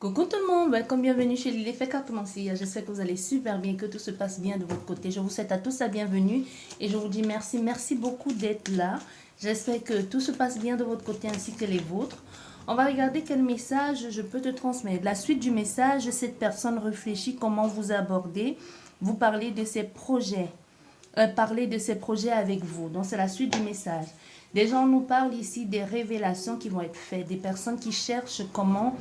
Coucou tout le monde, welcome, bienvenue chez Lily Feka Commencer. J'espère que vous allez super bien, que tout se passe bien de votre côté. Je vous souhaite à tous la bienvenue et je vous dis merci beaucoup d'être là. J'espère que tout se passe bien de votre côté ainsi que les vôtres. On va regarder quel message je peux te transmettre. La suite du message, cette personne réfléchit comment vous aborder. Vous parlez de ses projets. Parler de ses projets avec vous. Donc, c'est la suite du message. Des gens nous parlent ici des révélations qui vont être faites. Des personnes qui cherchent comment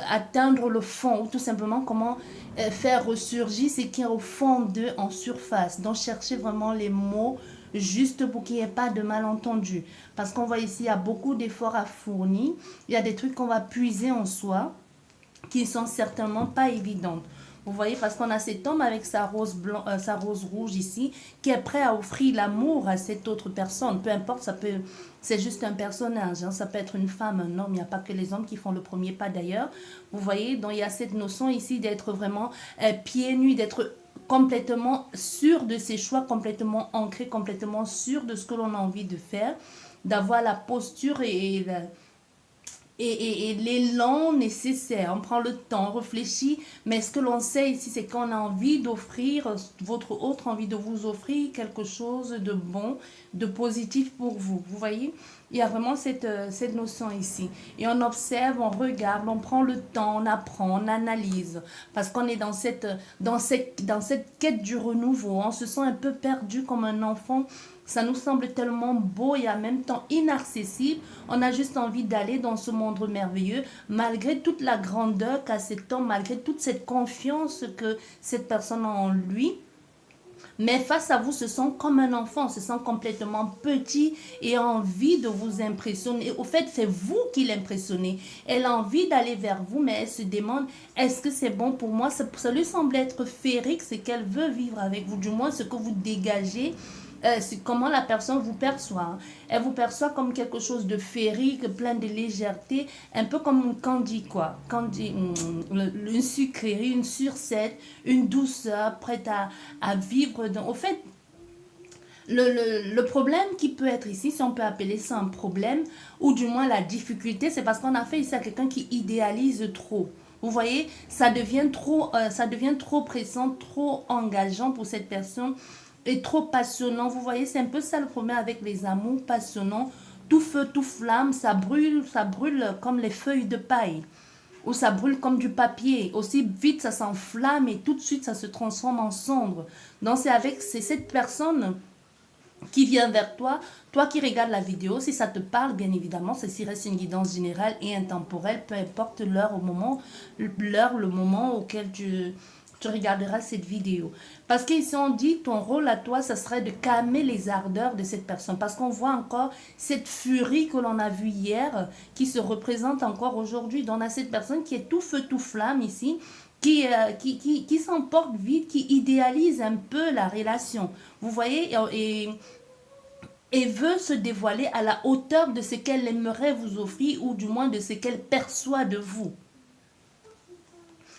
atteindre le fond ou tout simplement comment faire ressurgir ce qui est au fond d'eux en surface. Donc, chercher vraiment les mots juste pour qu'il n'y ait pas de malentendu. Parce qu'on voit ici, il y a beaucoup d'efforts à fournir. Il y a des trucs qu'on va puiser en soi qui ne sont certainement pas évidentes. Vous voyez, parce qu'on a cet homme avec sa rose, sa rose rouge ici, qui est prêt à offrir l'amour à cette autre personne. Peu importe, c'est juste un personnage. Hein, ça peut être une femme, un homme. Il n'y a pas que les hommes qui font le premier pas d'ailleurs. Vous voyez, donc il y a cette notion ici d'être vraiment pieds nus, d'être complètement sûr de ses choix, complètement ancré, complètement sûr de ce que l'on a envie de faire, d'avoir la posture et l'élan nécessaire. On prend le temps, on réfléchit, mais ce que l'on sait ici, c'est qu'on a envie d'offrir, votre autre envie de vous offrir quelque chose de bon, de positif pour vous. Vous voyez, il y a vraiment cette notion ici. Et on observe, on regarde, on prend le temps, on apprend, on analyse. Parce qu'on est dans cette quête du renouveau. On se sent un peu perdu comme un enfant. Ça nous semble tellement beau et en même temps inaccessible. On a juste envie d'aller dans ce monde merveilleux, malgré toute la grandeur qu'a cet homme, malgré toute cette confiance que cette personne a en lui. Mais face à vous, se sent comme un enfant, se sent complètement petit et a envie de vous impressionner. Au fait, c'est vous qui l'impressionnez. Elle a envie d'aller vers vous, mais elle se demande, est-ce que c'est bon pour moi? Ça lui semble être féerique, ce qu'elle veut vivre avec vous, du moins ce que vous dégagez. C'est comment la personne vous perçoit. Hein. Elle vous perçoit comme quelque chose de féerique, plein de légèreté, un peu comme une candy, quoi. Candy, une sucrerie, une sucette, une douceur, prête à vivre. Au fait, le problème qui peut être ici, si on peut appeler ça un problème, ou du moins la difficulté, c'est parce qu'on a fait ici à quelqu'un qui idéalise trop. Vous voyez, ça devient trop pressant, trop engageant pour cette personne et trop passionnant. Vous voyez, c'est un peu ça le problème avec les amours passionnants. Tout feu, tout flamme, ça brûle comme les feuilles de paille. Ou ça brûle comme du papier. Aussi vite, ça s'enflamme et tout de suite, ça se transforme en cendre. Donc, c'est cette personne qui vient vers toi, toi qui regardes la vidéo, si ça te parle, bien évidemment, ceci reste une guidance générale et intemporelle, peu importe le moment auquel tu regarderas cette vidéo. Parce qu'ici on dit, ton rôle à toi, ça serait de calmer les ardeurs de cette personne. Parce qu'on voit encore cette furie que l'on a vue hier, qui se représente encore aujourd'hui. Donc on a cette personne qui est tout feu, tout flamme ici, qui s'emporte vite, qui idéalise un peu la relation. Vous voyez, et veut se dévoiler à la hauteur de ce qu'elle aimerait vous offrir ou du moins de ce qu'elle perçoit de vous.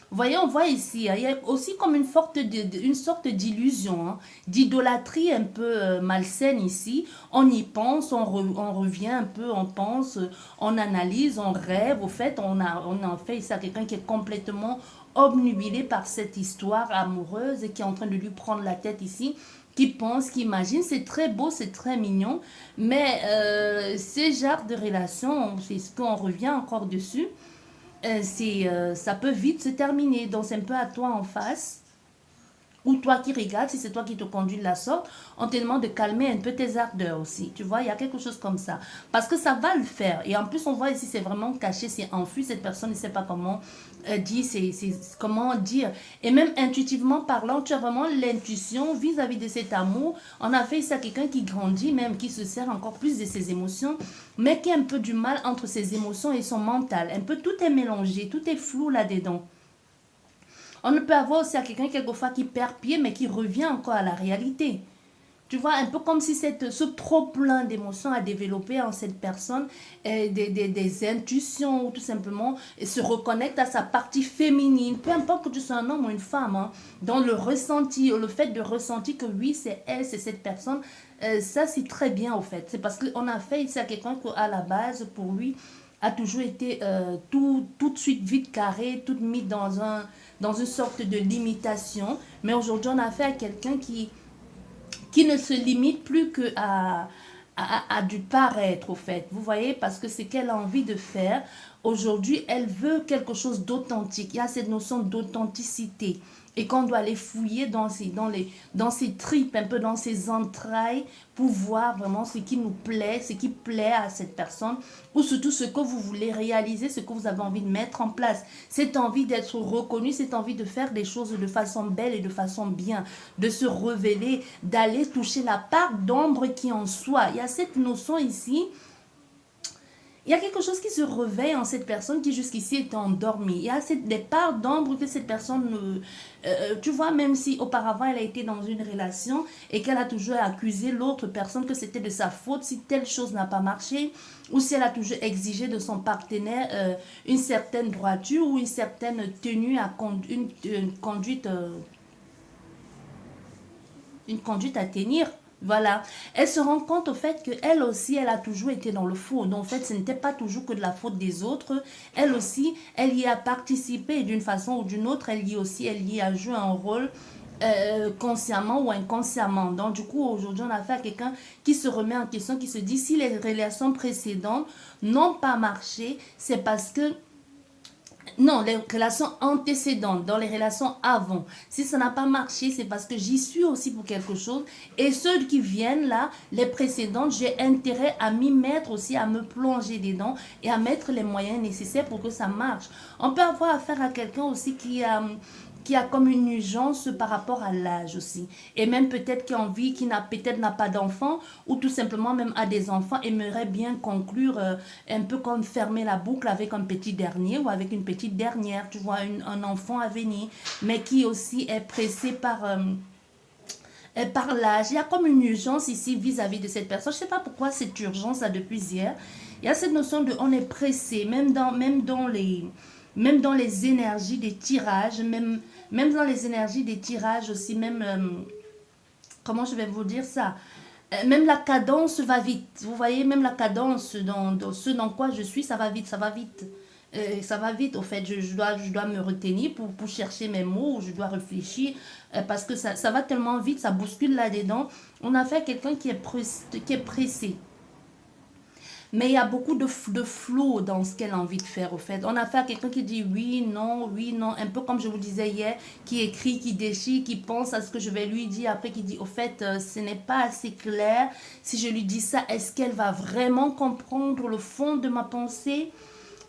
Vous voyez, on voit ici, hein, il y a aussi comme une sorte d'illusion, hein, d'idolâtrie un peu malsaine ici. On y pense, on revient un peu, on pense, on analyse, on rêve. Au fait, on a fait ici à quelqu'un qui est complètement obnubilé par cette histoire amoureuse et qui est en train de lui prendre la tête ici, qui pense, qui imagine. C'est très beau, c'est très mignon, mais ces genres de relations, c'est ce qu'on revient encore dessus. Ça peut vite se terminer. Donc, c'est un peu à toi en face. Ou toi qui regardes, si c'est toi qui te conduis de la sorte, on te demande de calmer un peu tes ardeurs aussi. Tu vois, il y a quelque chose comme ça. Parce que ça va le faire. Et en plus, on voit ici, c'est vraiment caché, c'est enfui. Cette personne ne sait pas comment dire, comment dire. Et même intuitivement parlant, tu as vraiment l'intuition vis-à-vis de cet amour. On a fait ça à quelqu'un qui grandit, même qui se sert encore plus de ses émotions, mais qui a un peu du mal entre ses émotions et son mental. Un peu tout est mélangé, tout est flou là-dedans. On ne peut avoir aussi à quelqu'un quelquefois qui perd pied, mais qui revient encore à la réalité. Tu vois, un peu comme si ce trop plein d'émotions a développé en cette personne des intuitions ou tout simplement se reconnecte à sa partie féminine. Peu importe que tu sois un homme ou une femme, hein, dans le ressenti, le fait de ressentir que oui, c'est elle, c'est cette personne, ça c'est très bien au fait. C'est parce qu'on a fait ici à quelqu'un qu'à la base, pour lui, a toujours été tout de suite vite carré, tout mis dans une sorte de limitation. Mais aujourd'hui, on a affaire à quelqu'un qui ne se limite plus que à du paraître, au fait. Vous voyez, parce que c'est qu'elle a envie de faire. Aujourd'hui, elle veut quelque chose d'authentique. Il y a cette notion d'authenticité. Et qu'on doit aller fouiller dans ses tripes, un peu dans ses entrailles, pour voir vraiment ce qui nous plaît, ce qui plaît à cette personne, ou surtout ce que vous voulez réaliser, ce que vous avez envie de mettre en place. Cette envie d'être reconnu, cette envie de faire des choses de façon belle et de façon bien, de se révéler, d'aller toucher la part d'ombre qui en soi. Il y a cette notion ici. Il y a quelque chose qui se réveille en cette personne qui jusqu'ici était endormie. Il y a des parts d'ombre que cette personne, tu vois, même si auparavant elle a été dans une relation et qu'elle a toujours accusé l'autre personne que c'était de sa faute si telle chose n'a pas marché, ou si elle a toujours exigé de son partenaire une certaine droiture ou une certaine tenue à une conduite à tenir. Voilà. Elle se rend compte au fait qu'elle aussi, elle a toujours été dans le faux. Donc, en fait, ce n'était pas toujours que de la faute des autres. Elle aussi, elle y a participé d'une façon ou d'une autre. Elle y a joué un rôle consciemment ou inconsciemment. Donc, du coup, aujourd'hui, on a affaire à quelqu'un qui se remet en question, qui se dit si les relations précédentes n'ont pas marché, c'est parce que non, les relations antécédentes, dans les relations avant. Si ça n'a pas marché, c'est parce que j'y suis aussi pour quelque chose. Et ceux qui viennent là, les précédentes, j'ai intérêt à m'y mettre aussi, à me plonger dedans et à mettre les moyens nécessaires pour que ça marche. On peut avoir affaire à quelqu'un aussi qui a comme une urgence par rapport à l'âge aussi. Et même peut-être qui a envie, peut-être n'a pas d'enfant, ou tout simplement même a des enfants, aimerait bien conclure un peu comme fermer la boucle avec un petit dernier ou avec une petite dernière, tu vois, un enfant à venir, mais qui aussi est pressé par l'âge. Il y a comme une urgence ici vis-à-vis de cette personne. Je ne sais pas pourquoi cette urgence là depuis hier. Il y a cette notion de on est pressé, même dans les énergies des tirages, même dans les énergies des tirages aussi, même, comment je vais vous dire ça, même la cadence va vite. Vous voyez, même la cadence dans ce dans quoi je suis, ça va vite, ça va vite. Ça va vite, au fait, je dois me retenir pour chercher mes mots, je dois réfléchir, parce que ça va tellement vite, ça bouscule là-dedans. On a fait quelqu'un qui est pressé. Mais il y a beaucoup de flou dans ce qu'elle a envie de faire, au fait. On a affaire à quelqu'un qui dit oui, non, un peu comme je vous disais hier, qui écrit, qui déchire, qui pense à ce que je vais lui dire, après qui dit, au fait, ce n'est pas assez clair. Si je lui dis ça, est-ce qu'elle va vraiment comprendre le fond de ma pensée?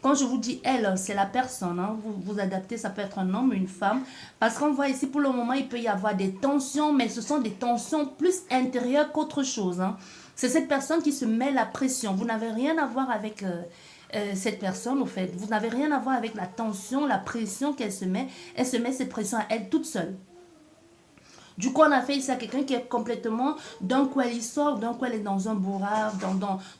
Quand je vous dis elle, c'est la personne. Hein. Vous adaptez, ça peut être un homme ou une femme. Parce qu'on voit ici, pour le moment, il peut y avoir des tensions, mais ce sont des tensions plus intérieures qu'autre chose. Hein. C'est cette personne qui se met la pression. Vous n'avez rien à voir avec cette personne, au fait. Vous n'avez rien à voir avec la tension, la pression qu'elle se met. Elle se met cette pression à elle toute seule. Du coup, on a fait ici à quelqu'un qui est complètement, d'un coup elle y sort, d'un coup elle est dans un brouillard,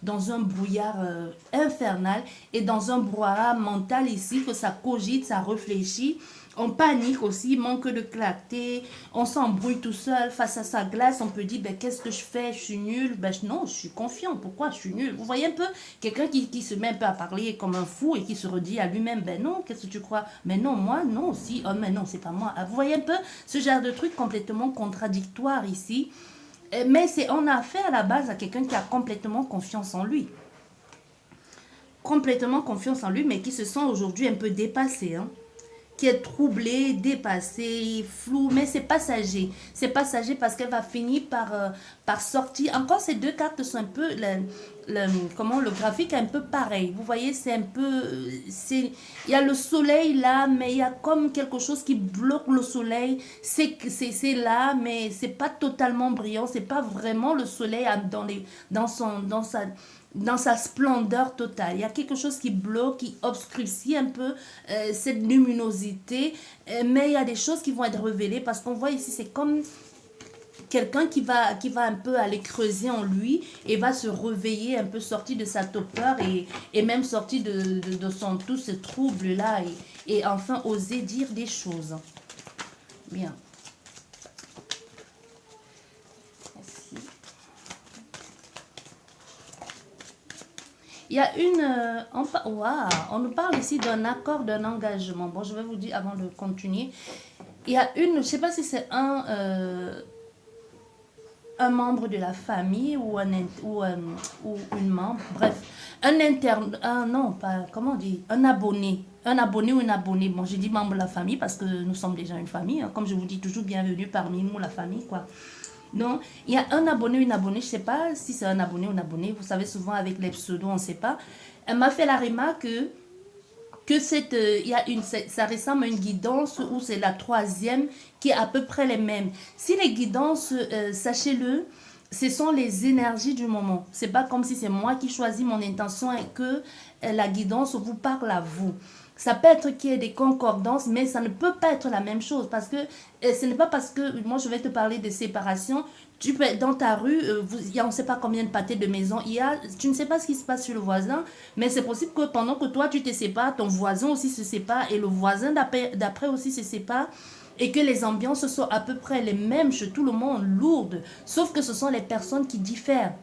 dans un brouillard infernal et dans un brouillard mental ici, que ça cogite, ça réfléchit. On panique aussi, manque de clarté, on s'embrouille tout seul face à sa glace, on peut dire ben, qu'est-ce que je fais, je suis nul, ben, non, je suis confiant, pourquoi je suis nul. Vous voyez un peu quelqu'un qui se met un peu à parler comme un fou et qui se redit à lui-même ben non, qu'est-ce que tu crois, mais non, moi, non, si, oh, mais non, c'est pas moi. Vous voyez un peu ce genre de truc complètement contradictoire ici, mais on a affaire à la base à quelqu'un qui a complètement confiance en lui. Complètement confiance en lui, mais qui se sent aujourd'hui un peu dépassé, hein, qui est troublée, dépassée, floue, mais c'est passager. C'est passager parce qu'elle va finir par sortir. Encore, ces deux cartes sont un peu, comment le graphique est un peu pareil. Vous voyez, c'est un peu, il y a le soleil là, mais il y a comme quelque chose qui bloque le soleil. C'est là, mais c'est pas totalement brillant. C'est pas vraiment le soleil dans sa splendeur totale. Il y a quelque chose qui bloque, qui obscurcit un peu cette luminosité, mais il y a des choses qui vont être révélées parce qu'on voit ici, c'est comme quelqu'un qui va un peu aller creuser en lui et va se réveiller un peu, sorti de sa torpeur et même sorti de tout ce trouble-là et enfin oser dire des choses. Bien. Il y a une... waouh, on nous parle ici d'un accord, d'un engagement. Bon, je vais vous dire avant de continuer. Il y a une... Je ne sais pas si c'est un membre de la famille ou ou une membre, bref, un interne, non, pas, comment on dit, un abonné ou une abonnée. Bon, j'ai dit membre de la famille parce que nous sommes déjà une famille, hein. Comme je vous dis toujours, bienvenue parmi nous, la famille, quoi. Donc, il y a un abonné ou une abonnée, je ne sais pas si c'est un abonné ou une abonnée, vous savez, souvent avec les pseudos, on ne sait pas. Elle m'a fait la remarque que ça ressemble à une guidance où c'est la troisième qui est à peu près les mêmes. Si les guidances, sachez-le, ce sont les énergies du moment. C'est pas comme si c'est moi qui choisis mon intention et que la guidance vous parle à vous. Ça peut être qu'il y ait des concordances, mais ça ne peut pas être la même chose parce que ce n'est pas parce que moi je vais te parler de séparation. Tu peux être dans ta rue, il y a on ne sait pas combien de pâtés de maison il y a, tu ne sais pas ce qui se passe sur le voisin, mais c'est possible que pendant que toi tu te sépares, ton voisin aussi se sépare et le voisin d'après aussi se sépare et que les ambiances sont à peu près les mêmes chez tout le monde, lourdes, sauf que ce sont les personnes qui diffèrent.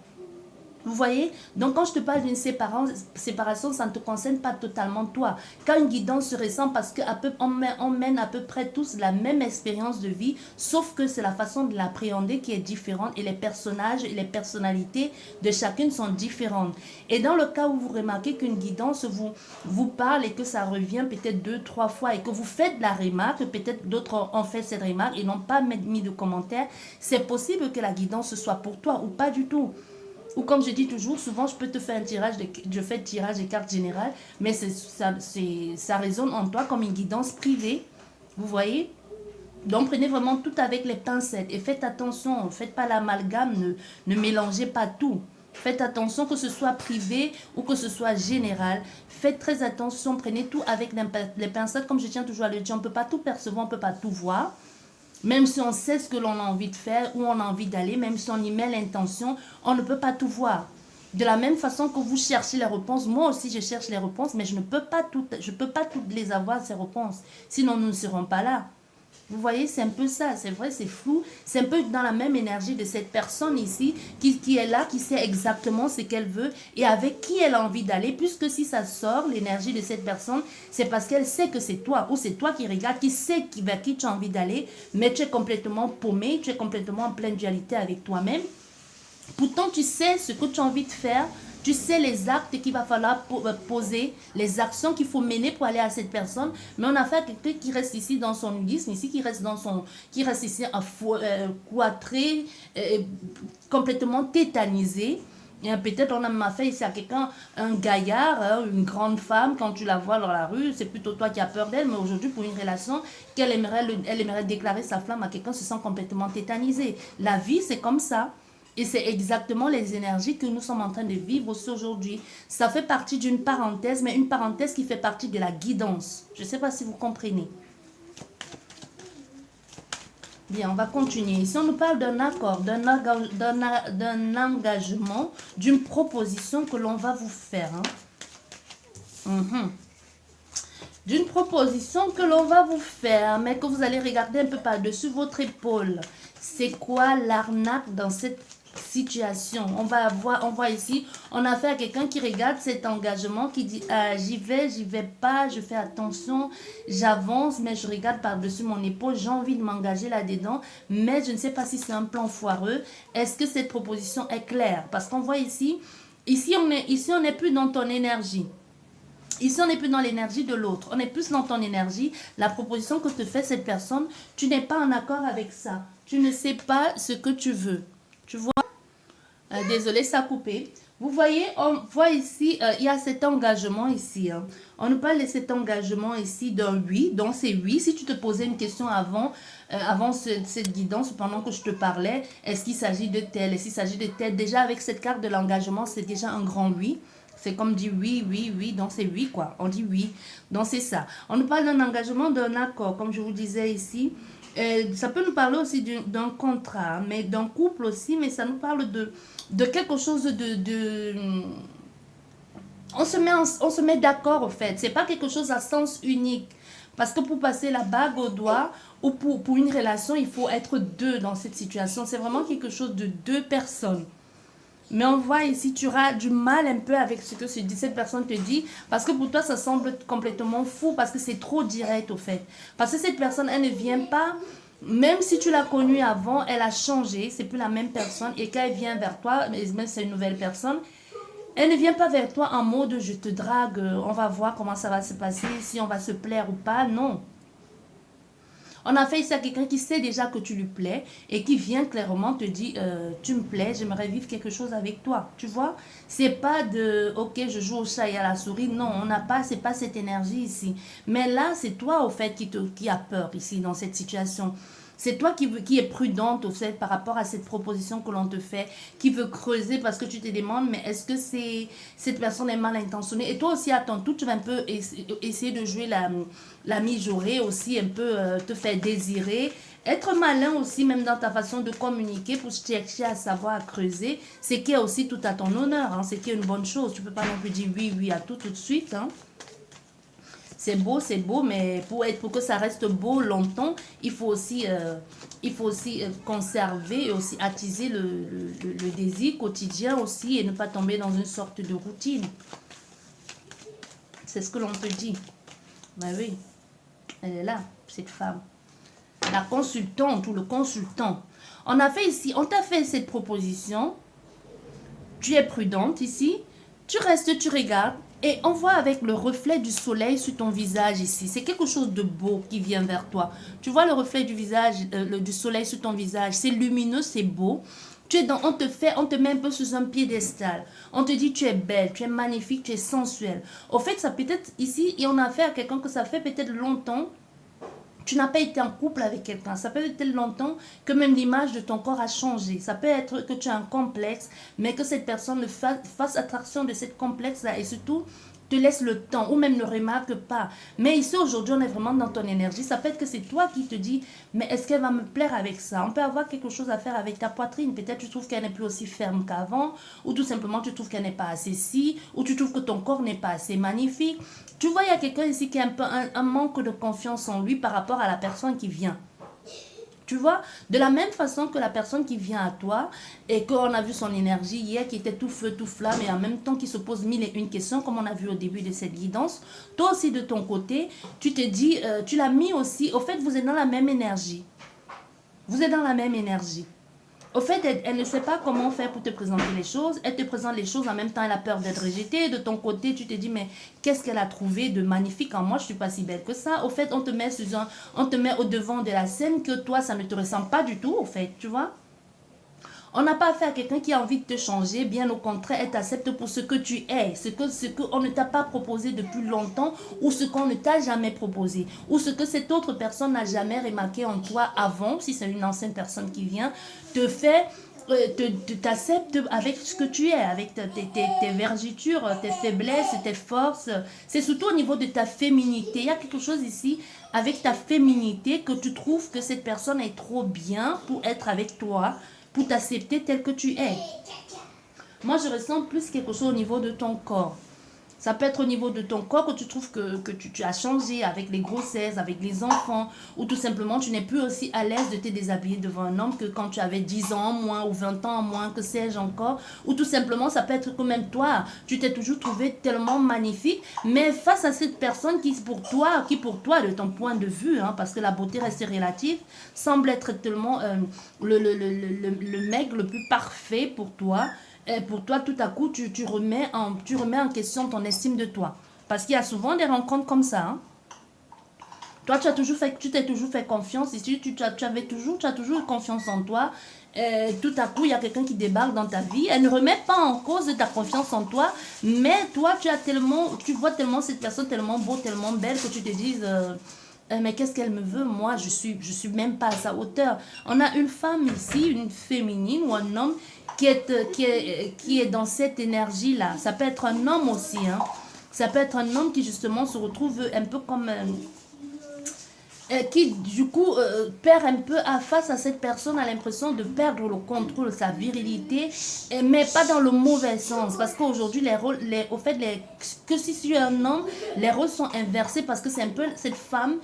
Vous voyez? Donc, quand je te parle d'une séparation, ça ne te concerne pas totalement toi. Quand une guidance se ressent parce qu'on mène à peu près tous la même expérience de vie, sauf que c'est la façon de l'appréhender qui est différente et les personnages et les personnalités de chacune sont différentes. Et dans le cas où vous remarquez qu'une guidance vous parle et que ça revient peut-être 2, 3 fois et que vous faites la remarque, peut-être d'autres ont fait cette remarque et n'ont pas mis de commentaires, c'est possible que la guidance soit pour toi ou pas du tout. Ou comme je dis toujours, souvent je peux te faire je fais le tirage des cartes générales, mais ça résonne en toi comme une guidance privée. Vous voyez? Donc prenez vraiment tout avec les pincettes et faites attention, faites pas l'amalgame, ne mélangez pas tout. Faites attention que ce soit privé ou que ce soit général. Faites très attention, prenez tout avec les pincettes, comme je tiens toujours à le dire, on ne peut pas tout percevoir, on ne peut pas tout voir. Même si on sait ce que l'on a envie de faire, où on a envie d'aller, même si on y met l'intention, on ne peut pas tout voir. De la même façon que vous cherchez les réponses, moi aussi je cherche les réponses, mais je ne peux pas toutes les avoir, ces réponses. Sinon nous ne serons pas là. Vous voyez, c'est un peu ça, c'est vrai, c'est flou. C'est un peu dans la même énergie de cette personne ici qui est là, qui sait exactement ce qu'elle veut et avec qui elle a envie d'aller. Puisque si ça sort, l'énergie de cette personne, c'est parce qu'elle sait que c'est toi ou c'est toi qui regarde, qui sait vers qui tu as envie d'aller, mais tu es complètement paumé, tu es complètement en pleine dualité avec toi-même. Pourtant, tu sais ce que tu as envie de faire. Tu sais les actes qu'il va falloir poser, les actions qu'il faut mener pour aller à cette personne. Mais on a fait quelqu'un qui reste ici dans son nudisme, ici qui reste ici cloîtré, complètement tétanisé. Peut-être on a fait ici à quelqu'un, un gaillard, hein, une grande femme, quand tu la vois dans la rue, c'est plutôt toi qui as peur d'elle, mais aujourd'hui pour une relation, elle aimerait déclarer sa flamme à quelqu'un, se sent complètement tétanisé. La vie, c'est comme ça. Et c'est exactement les énergies que nous sommes en train de vivre aussi aujourd'hui. Ça fait partie d'une parenthèse, mais une parenthèse qui fait partie de la guidance. Je ne sais pas si vous comprenez. Bien, on va continuer. Ici, on nous parle d'un accord, d'un engagement, d'une proposition que l'on va vous faire. D'une proposition que l'on va vous faire, mais que vous allez regarder un peu par-dessus votre épaule. C'est quoi l'arnaque dans cette situation? On voit ici, on a affaire à quelqu'un qui regarde cet engagement, qui dit j'y vais pas, je fais attention, j'avance, mais je regarde par-dessus mon épaule, j'ai envie de m'engager là-dedans, mais je ne sais pas si c'est un plan foireux. Est-ce que cette proposition est claire? Parce qu'on voit ici on n'est plus dans ton énergie. Ici, on n'est plus dans l'énergie de l'autre. On est plus dans ton énergie. La proposition que te fait cette personne, tu n'es pas en accord avec ça. Tu ne sais pas ce que tu veux. Tu vois? Désolé, ça a coupé. Vous voyez, on voit ici, il y a cet engagement ici. On nous parle de cet engagement ici d'un oui. Donc, c'est oui. Si tu te posais une question avant cette guidance, pendant que je te parlais, est-ce qu'il s'agit de tel? Est-ce qu'il s'agit de tel? Déjà, avec cette carte de l'engagement, c'est déjà un grand oui. C'est comme dit oui, oui, oui, donc c'est oui quoi. On dit oui, donc c'est ça. On nous parle d'un engagement, d'un accord, comme je vous disais ici. Ça peut nous parler aussi d'un contrat, mais d'un couple aussi, mais ça nous parle de quelque chose on se met d'accord au fait. C'est pas quelque chose à sens unique. Parce que pour passer la bague au doigt ou pour une relation, il faut être deux dans cette situation. C'est vraiment quelque chose de deux personnes. Mais on voit ici, tu auras du mal un peu avec ce que cette personne te dit, parce que pour toi, ça semble complètement fou, parce que c'est trop direct au fait. Parce que cette personne, elle ne vient pas, même si tu l'as connue avant, elle a changé, c'est plus la même personne, et quand elle vient vers toi, même si c'est une nouvelle personne, elle ne vient pas vers toi en mode je te drague, on va voir comment ça va se passer, si on va se plaire ou pas, non. On a fait ici à quelqu'un qui sait déjà que tu lui plais et qui vient clairement te dire tu me plais, j'aimerais vivre quelque chose avec toi. Tu vois, c'est pas de ok, je joue au chat et à la souris. Non, on n'a pas, c'est pas cette énergie ici. Mais là, c'est toi au fait qui a peur ici dans cette situation. C'est toi qui est prudente au fait par rapport à cette proposition que l'on te fait, qui veut creuser parce que tu te demandes, mais est-ce que cette personne est mal intentionnée? Et toi aussi, à ton tour, tu vas un peu essayer de jouer la mijaurée aussi, un peu te faire désirer. Être malin aussi, même dans ta façon de communiquer pour chercher à savoir, à creuser, c'est qui est aussi tout à ton honneur, hein, c'est qui est une bonne chose. Tu ne peux pas non plus dire oui, oui à tout de suite, hein. C'est beau, mais pour que ça reste beau longtemps, il faut aussi conserver et aussi attiser le désir quotidien aussi et ne pas tomber dans une sorte de routine. C'est ce que l'on te dit. Ben oui, elle est là, cette femme. La consultante ou le consultant. On t'a fait cette proposition. Tu es prudente ici. Tu restes, tu regardes. Et on voit avec le reflet du soleil sur ton visage ici. C'est quelque chose de beau qui vient vers toi. Tu vois le reflet du visage, du soleil sur ton visage. C'est lumineux, c'est beau. On te met un peu sous un piédestal. On te dit tu es belle, tu es magnifique, tu es sensuelle. Au fait, ça peut-être ici, et on a affaire à quelqu'un que ça fait peut-être longtemps. Tu n'as pas été en couple avec quelqu'un. Ça peut être longtemps que même l'image de ton corps a changé. Ça peut être que tu as un complexe, mais que cette personne fasse attraction de cette complexe-là et surtout te laisse le temps ou même ne remarque pas. Mais ici, aujourd'hui, on est vraiment dans ton énergie. Ça peut être que c'est toi qui te dis, mais est-ce qu'elle va me plaire avec ça? On peut avoir quelque chose à faire avec ta poitrine. Peut-être tu trouves qu'elle n'est plus aussi ferme qu'avant, ou tout simplement tu trouves qu'elle n'est pas assez si, ou tu trouves que ton corps n'est pas assez magnifique. Tu vois, il y a quelqu'un ici qui a un peu un manque de confiance en lui par rapport à la personne qui vient. Tu vois, de la même façon que la personne qui vient à toi et qu'on a vu son énergie hier qui était tout feu, tout flamme et en même temps qui se pose mille et une questions comme on a vu au début de cette guidance, toi aussi de ton côté, tu te dis, tu l'as mis aussi, au fait vous êtes dans la même énergie. Vous êtes dans la même énergie. Au fait, elle ne sait pas comment faire pour te présenter les choses. Elle te présente les choses, en même temps, elle a peur d'être rejetée. De ton côté, tu te dis, mais qu'est-ce qu'elle a trouvé de magnifique en moi? Je ne suis pas si belle que ça. Au fait, on te met au devant de la scène que toi, ça ne te ressemble pas du tout, au fait, tu vois. On n'a pas affaire à quelqu'un qui a envie de te changer, bien au contraire, elle t'accepte pour ce que tu es, ce qu'on ne t'a pas proposé depuis longtemps ou ce qu'on ne t'a jamais proposé ou ce que cette autre personne n'a jamais remarqué en toi avant, si c'est une ancienne personne qui vient, te fait t'accepte avec ce que tu es, avec tes vergitures, tes faiblesses, tes forces. C'est surtout au niveau de ta féminité. Il y a quelque chose ici avec ta féminité que tu trouves que cette personne est trop bien pour être avec toi, pour t'accepter tel que tu es. Moi, je ressens plus quelque chose au niveau de ton corps. Ça peut être au niveau de ton corps que tu trouves que tu as changé avec les grossesses, avec les enfants, ou tout simplement tu n'es plus aussi à l'aise de te déshabiller devant un homme que quand tu avais 10 ans en moins ou 20 ans en moins, que sais-je encore. Ou tout simplement, ça peut être que même toi, tu t'es toujours trouvé tellement magnifique, mais face à cette personne qui pour toi, de ton point de vue, hein, parce que la beauté reste relative, semble être tellement le mec le plus parfait pour toi. Et pour toi, tout à coup, tu remets en question ton estime de toi. Parce qu'il y a souvent des rencontres comme ça. Hein. Toi, tu t'es toujours fait confiance. Ici, tu as toujours eu confiance en toi. Et tout à coup, il y a quelqu'un qui débarque dans ta vie. Elle ne remet pas en cause ta confiance en toi. Mais toi, tu vois tellement cette personne tellement beau, tellement belle que tu te dises... mais qu'est-ce qu'elle me veut? Moi, je suis même pas à sa hauteur. On a une femme ici, une féminine ou un homme qui est dans cette énergie-là. Ça peut être un homme aussi. Hein. Ça peut être un homme qui justement se retrouve un peu comme... qui du coup perd un peu face à cette personne, a l'impression de perdre le contrôle, sa virilité, mais pas dans le mauvais sens, parce qu'aujourd'hui les rôles, que si tu es un homme, les rôles sont inversés, parce que c'est un peu cette femme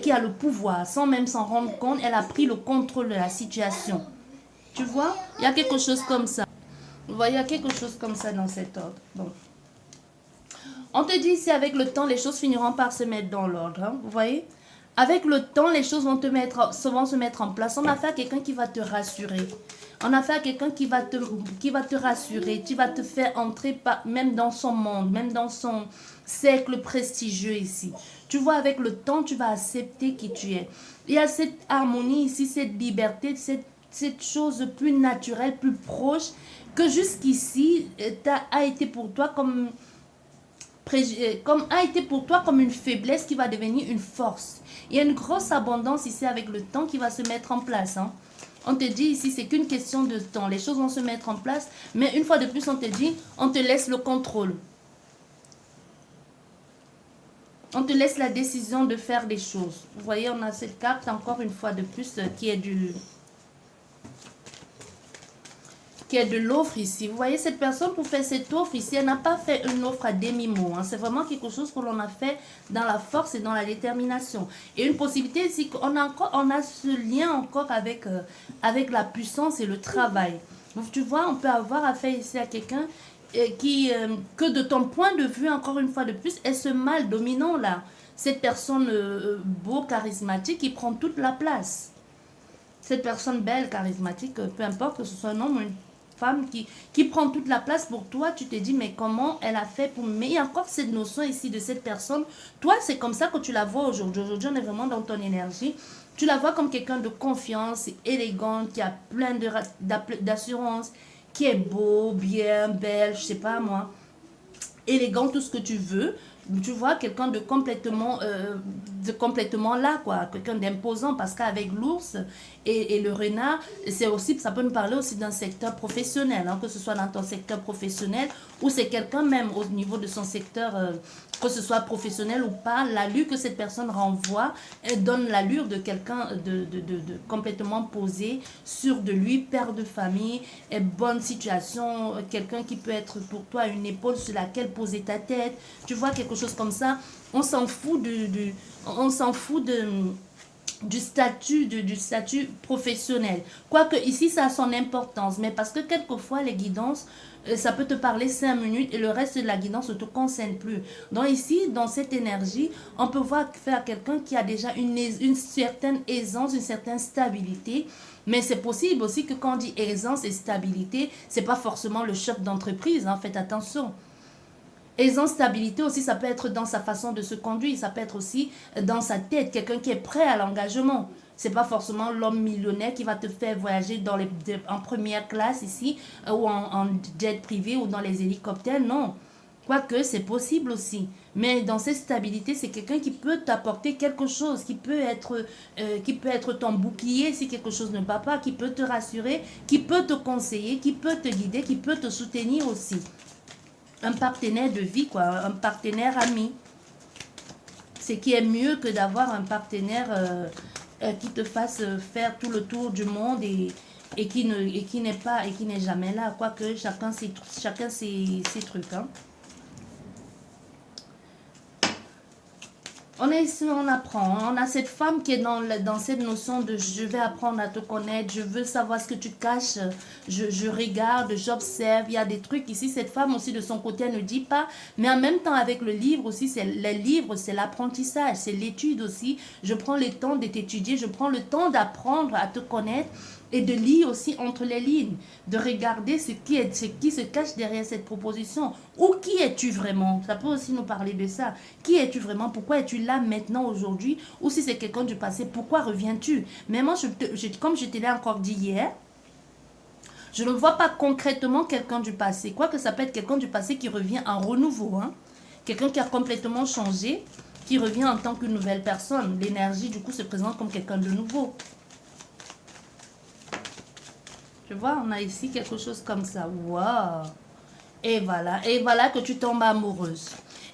qui a le pouvoir, sans même s'en rendre compte, elle a pris le contrôle de la situation. Tu vois, il y a quelque chose comme ça. Vous voyez, il y a quelque chose comme ça dans cet ordre. Bon. On te dit ici, avec le temps, les choses finiront par se mettre dans l'ordre. Hein, vous voyez? Avec le temps, les choses vont se mettre en place. On a affaire à quelqu'un qui va te rassurer. On a affaire à quelqu'un qui va te rassurer. Tu vas te faire entrer même dans son monde, même dans son cercle prestigieux ici. Tu vois, avec le temps, tu vas accepter qui tu es. Il y a cette harmonie ici, cette liberté, cette chose plus naturelle, plus proche, que jusqu'ici a été pour toi comme une faiblesse qui va devenir une force. Il y a une grosse abondance ici avec le temps qui va se mettre en place. Hein. On te dit ici, c'est qu'une question de temps. Les choses vont se mettre en place, mais une fois de plus, on te dit, on te laisse le contrôle. On te laisse la décision de faire des choses. Vous voyez, on a cette carte encore une fois de plus qui est de l'offre ici. Vous voyez, cette personne pour faire cette offre ici, elle n'a pas fait une offre à demi-mot. Hein. C'est vraiment quelque chose que l'on a fait dans la force et dans la détermination. Et une possibilité ici, on a ce lien encore avec la puissance et le travail. Donc, tu vois, on peut avoir affaire ici à quelqu'un que de ton point de vue, encore une fois de plus, est ce mal dominant là. Cette personne beau, charismatique, qui prend toute la place. Cette personne belle, charismatique, peu importe que ce soit un homme ou une femme qui prend toute la place pour toi, tu te dis, mais comment elle a fait pour... Mais il y a encore cette notion ici de cette personne. Toi, c'est comme ça que tu la vois aujourd'hui. Aujourd'hui, on est vraiment dans ton énergie. Tu la vois comme quelqu'un de confiance, élégante, qui a plein d'assurance, qui est beau, bien, belle, je sais pas moi, élégant, tout ce que tu veux. Tu vois, quelqu'un de complètement là, quoi. Quelqu'un d'imposant, parce qu'avec l'ours et le renard, c'est aussi, ça peut nous parler aussi d'un secteur professionnel, hein, que ce soit dans ton secteur professionnel, ou c'est quelqu'un même au niveau de son secteur, que ce soit professionnel ou pas, l'allure que cette personne renvoie, elle donne l'allure de quelqu'un de complètement posé, sûr de lui, père de famille, bonne situation, quelqu'un qui peut être pour toi une épaule sur laquelle poser ta tête. Tu vois, quelque chose comme ça. On s'en fout du statut professionnel. Quoique ici, ça a son importance, mais parce que quelquefois, les guidances, ça peut te parler 5 minutes et le reste de la guidance ne te concerne plus. Donc ici, dans cette énergie, on peut voir faire quelqu'un qui a déjà une certaine aisance, une certaine stabilité. Mais c'est possible aussi que quand on dit aisance et stabilité, c'est pas forcément le chef d'entreprise, hein, faites attention. Aisance, stabilité aussi, ça peut être dans sa façon de se conduire, ça peut être aussi dans sa tête, quelqu'un qui est prêt à l'engagement. C'est pas forcément l'homme millionnaire qui va te faire voyager en première classe ici, ou en jet privé, ou dans les hélicoptères, non. Quoique, c'est possible aussi. Mais dans cette stabilité, c'est quelqu'un qui peut t'apporter quelque chose, qui peut être ton bouclier si quelque chose ne va pas, qui peut te rassurer, qui peut te conseiller, qui peut te guider, qui peut te soutenir aussi. Un partenaire de vie, quoi, un partenaire ami. Ce qui est mieux que d'avoir un partenaire qui te fasse faire tout le tour du monde et qui n'est jamais là. Quoique chacun ses trucs. Hein. On est ici, on apprend. On a cette femme qui est dans cette notion de je vais apprendre à te connaître, je veux savoir ce que tu caches, je regarde, j'observe. Il y a des trucs ici. Cette femme aussi, de son côté, elle ne dit pas. Mais en même temps, avec le livre aussi, les livres, c'est l'apprentissage, c'est l'étude aussi. Je prends le temps de t'étudier, je prends le temps d'apprendre à te connaître. Et de lire aussi entre les lignes, de regarder ce qui se cache derrière cette proposition. Ou qui es-tu vraiment? Ça peut aussi nous parler de ça. Qui es-tu vraiment? Pourquoi es-tu là maintenant, aujourd'hui? Ou si c'est quelqu'un du passé, pourquoi reviens-tu? Mais moi, comme je te l'ai encore dit hier, je ne vois pas concrètement quelqu'un du passé. Quoique ça peut être quelqu'un du passé qui revient en renouveau. Hein? Quelqu'un qui a complètement changé, qui revient en tant qu'une nouvelle personne. L'énergie, du coup, se présente comme quelqu'un de nouveau. Tu vois, on a ici quelque chose comme ça. Waouh! Et voilà que tu tombes amoureuse.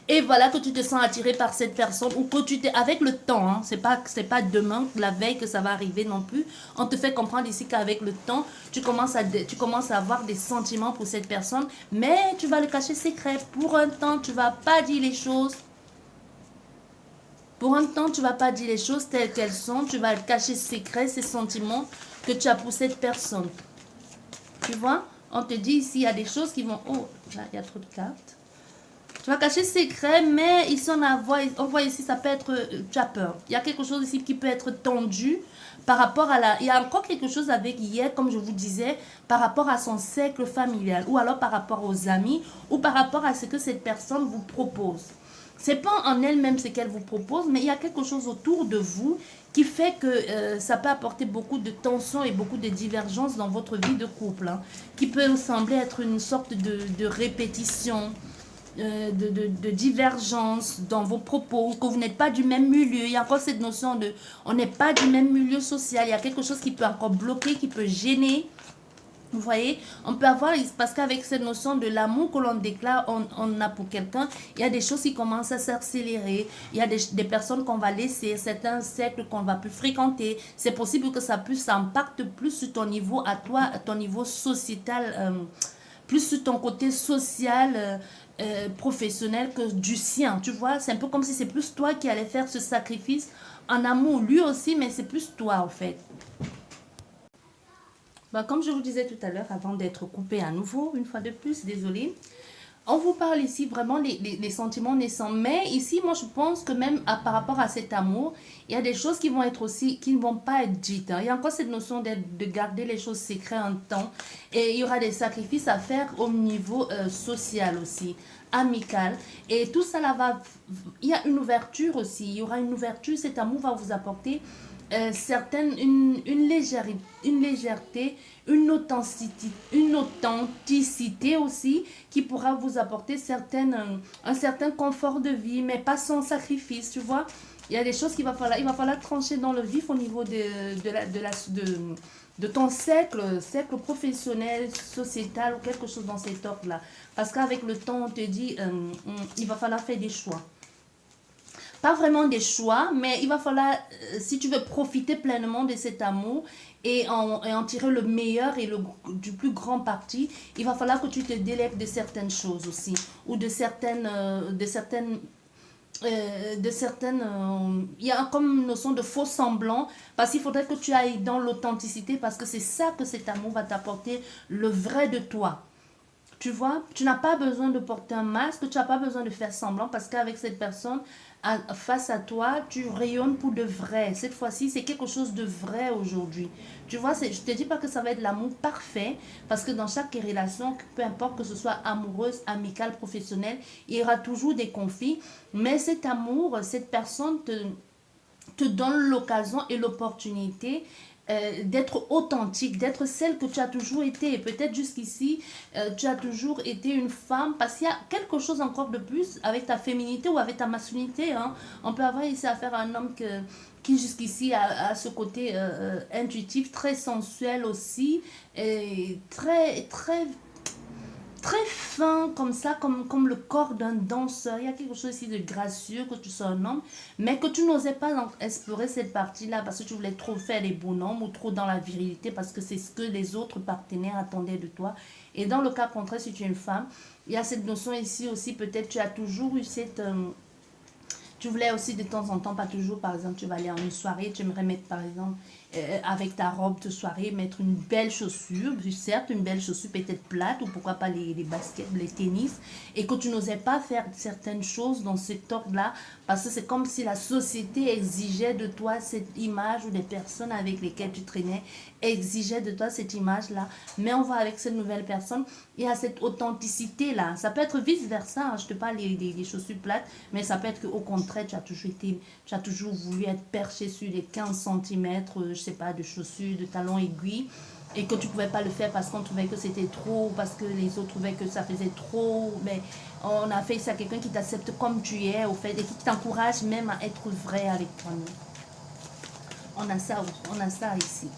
Et voilà que tu te sens attiré par cette personne ou que tu t'es avec le temps. Hein, c'est pas demain, la veille que ça va arriver non plus. On te fait comprendre ici qu'avec le temps, tu commences à avoir des sentiments pour cette personne, mais tu vas le cacher secret. Pour un temps, tu vas pas dire les choses. Pour un temps, tu vas pas dire les choses telles qu'elles sont. Tu vas le cacher secret, ces sentiments que tu as pour cette personne. Tu vois, On te dit ici, il y a des choses qui vont... Oh, là, il y a trop de cartes. Tu vas cacher secret, mais ici, on voit ici, ça peut être... tu as peur. Il y a quelque chose ici qui peut être tendu par rapport à la... Il y a encore quelque chose avec hier, comme je vous disais, par rapport à son cercle familial, ou alors par rapport aux amis, ou par rapport à ce que cette personne vous propose. C'est pas en elle-même ce qu'elle vous propose, mais il y a quelque chose autour de vous qui fait que ça peut apporter beaucoup de tension et beaucoup de divergences dans votre vie de couple, hein, qui peut sembler être une sorte de répétition, de divergence dans vos propos, que vous n'êtes pas du même milieu. Il y a encore cette notion de on n'est pas du même milieu social. Il y a quelque chose qui peut encore bloquer, qui peut gêner. Vous voyez, on peut avoir, parce qu'avec cette notion de l'amour que l'on déclare, on a pour quelqu'un, il y a des choses qui commencent à s'accélérer, il y a des personnes qu'on va laisser, certains cercles qu'on va plus fréquenter. C'est possible que ça puisse impacter plus sur ton niveau à toi, ton niveau sociétal, plus sur ton côté social, professionnel que du sien, tu vois. C'est un peu comme si c'est plus toi qui allais faire ce sacrifice en amour, lui aussi, mais c'est plus toi en fait. Bah, comme je vous disais tout à l'heure, avant d'être coupé à nouveau, une fois de plus, désolée, on vous parle ici vraiment les sentiments naissants. Mais ici, moi, je pense que même par rapport à cet amour, il y a des choses qui vont être aussi, qui ne vont pas être dites, hein. Il y a encore cette notion de garder les choses secrètes un temps. Et il y aura des sacrifices à faire au niveau social aussi, amical. Et tout ça là va... Il y a une ouverture aussi. Il y aura une ouverture. Cet amour va vous apporter une légèreté, une authenticité aussi qui pourra vous apporter un certain confort de vie, mais pas sans sacrifice, tu vois. Il y a des choses il va falloir trancher dans le vif au niveau de ton cercle professionnel, sociétal ou quelque chose dans cet ordre-là. Parce qu'avec le temps, on te dit, il va falloir faire des choix. Pas vraiment des choix, mais il va falloir, si tu veux profiter pleinement de cet amour et en tirer le meilleur et du plus grand parti, il va falloir que tu te délègues de certaines choses aussi, ou il y a comme une notion de faux semblant, parce qu'il faudrait que tu ailles dans l'authenticité, parce que c'est ça que cet amour va t'apporter, le vrai de toi. Tu vois, tu n'as pas besoin de porter un masque, tu n'as pas besoin de faire semblant parce qu'avec cette personne, face à toi, tu rayonnes pour de vrai. Cette fois-ci, c'est quelque chose de vrai aujourd'hui. Tu vois, je ne te dis pas que ça va être l'amour parfait parce que dans chaque relation, peu importe que ce soit amoureuse, amicale, professionnelle, il y aura toujours des conflits. Mais cet amour, cette personne te donne l'occasion et l'opportunité d'être authentique, d'être celle que tu as toujours été. Et peut-être jusqu'ici, tu as toujours été une femme, parce qu'il y a quelque chose encore de plus avec ta féminité ou avec ta masculinité, hein. On peut avoir ici affaire à un homme qui jusqu'ici a ce côté intuitif, très sensuel aussi, et très fin comme ça, comme le corps d'un danseur. Il y a quelque chose ici de gracieux que tu sois un homme, mais que tu n'osais pas explorer cette partie-là parce que tu voulais trop faire les bonhommes ou trop dans la virilité parce que c'est ce que les autres partenaires attendaient de toi. Et dans le cas contraire, si tu es une femme, il y a cette notion ici aussi, peut-être tu as toujours eu tu voulais aussi de temps en temps, pas toujours, par exemple, tu vas aller en une soirée, tu aimerais mettre, par exemple, avec ta robe de soirée, mettre une belle chaussure, certes, une belle chaussure peut-être plate, ou pourquoi pas les baskets, les tennis, et que tu n'osais pas faire certaines choses dans cet ordre-là, parce que c'est comme si la société exigeait de toi cette image, ou des personnes avec lesquelles tu traînais exigeaient de toi cette image-là. Mais on voit avec cette nouvelle personne, il y a cette authenticité-là. Ça peut être vice-versa, hein. Je te parle des chaussures plates, mais ça peut être qu'au contraire, tu as toujours voulu être perché sur les 15 centimètres, je sais pas, de chaussures, de talons aiguilles, et que tu pouvais pas le faire parce qu'on trouvait que c'était trop, parce que les autres trouvaient que ça faisait trop. Mais on a fait ça à quelqu'un qui t'accepte comme tu es, au fait, et qui t'encourage même à être vrai avec toi-même. On a ça ici.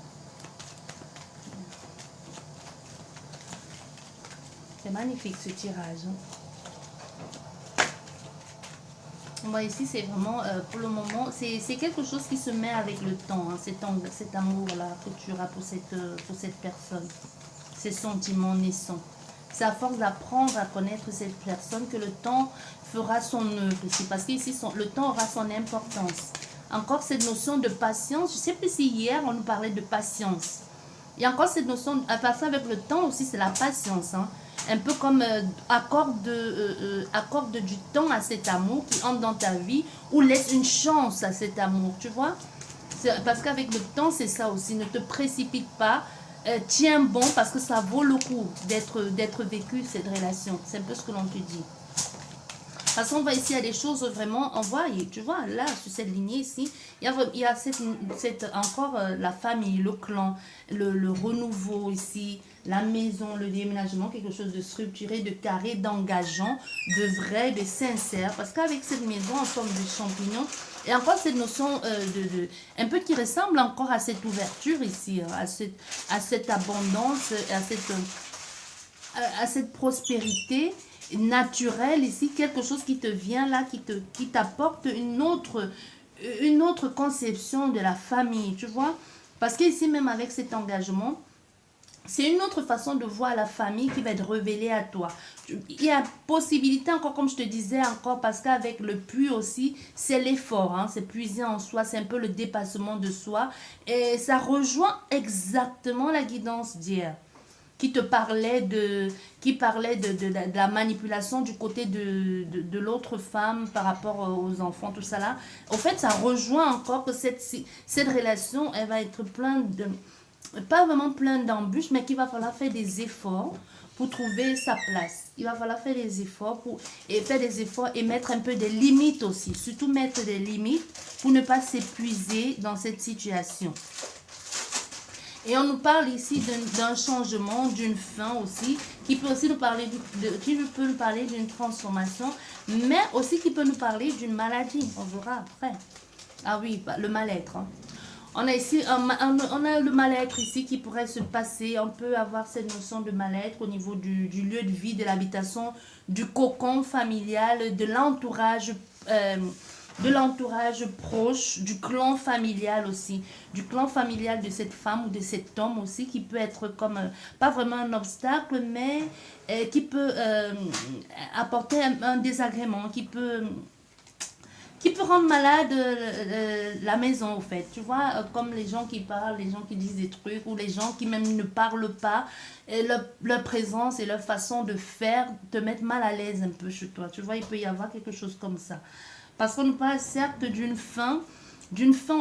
C'est magnifique ce tirage, hein. Moi ici c'est vraiment pour le moment c'est quelque chose qui se met avec le temps, hein, cet amour là que tu auras pour cette personne, ces sentiments naissants. C'est à force d'apprendre à connaître cette personne que le temps fera son œuvre ici, parce qu'ici le temps aura son importance. Encore cette notion de patience, je ne sais plus si hier on nous parlait de patience. Il y a encore cette notion, à part ça, avec le temps aussi, c'est la patience. Hein. Un peu comme accorde du temps à cet amour qui entre dans ta vie ou laisse une chance à cet amour, tu vois. Parce qu'avec le temps, c'est ça aussi. Ne te précipite pas. Tiens bon parce que ça vaut le coup d'être vécu cette relation. C'est un peu ce que l'on te dit. Parce qu'on voit ici, il y a des choses vraiment, on voit, tu vois, là, sur cette lignée ici, il y a encore la famille, le clan, le renouveau ici, la maison, le déménagement, quelque chose de structuré, de carré, d'engageant, de vrai, de sincère. Parce qu'avec cette maison en forme de champignon, et encore cette notion un peu qui ressemble encore à cette ouverture ici, à cette abondance, à cette prospérité naturelle ici, quelque chose qui te vient là, qui t'apporte une autre conception de la famille, tu vois. Parce qu'ici, même avec cet engagement, c'est une autre façon de voir la famille qui va être révélée à toi. Il y a possibilité encore, comme je te disais encore, parce qu'avec le puits aussi, c'est l'effort, hein, c'est puiser en soi, c'est un peu le dépassement de soi. Et ça rejoint exactement la guidance d'hier qui parlait de la manipulation du côté de l'autre femme par rapport aux enfants, tout ça là. En fait, ça rejoint encore que cette relation, elle va être pleine de, pas vraiment pleine d'embûches, mais qu'il va falloir faire des efforts pour trouver sa place. Il va falloir faire des efforts faire des efforts et mettre un peu des limites aussi. Surtout mettre des limites pour ne pas s'épuiser dans cette situation. Et on nous parle ici d'un changement, d'une fin aussi, qui peut aussi nous parler d'une transformation, mais aussi qui peut nous parler d'une maladie. On verra après. Ah oui, le mal-être. Hein. On a ici on a le mal-être ici qui pourrait se passer. On peut avoir cette notion de mal-être au niveau du lieu de vie, de l'habitation, du cocon familial, de l'entourage proche, du clan familial aussi, du clan familial de cette femme ou de cet homme aussi, qui peut être comme, pas vraiment un obstacle, mais qui peut apporter un désagrément, qui peut rendre malade la maison, au fait. Tu vois, comme les gens qui parlent, les gens qui disent des trucs, ou les gens qui même ne parlent pas, et leur présence et leur façon de faire te mettent mal à l'aise un peu chez toi. Tu vois, il peut y avoir quelque chose comme ça. Parce qu'on nous parle certes d'une fin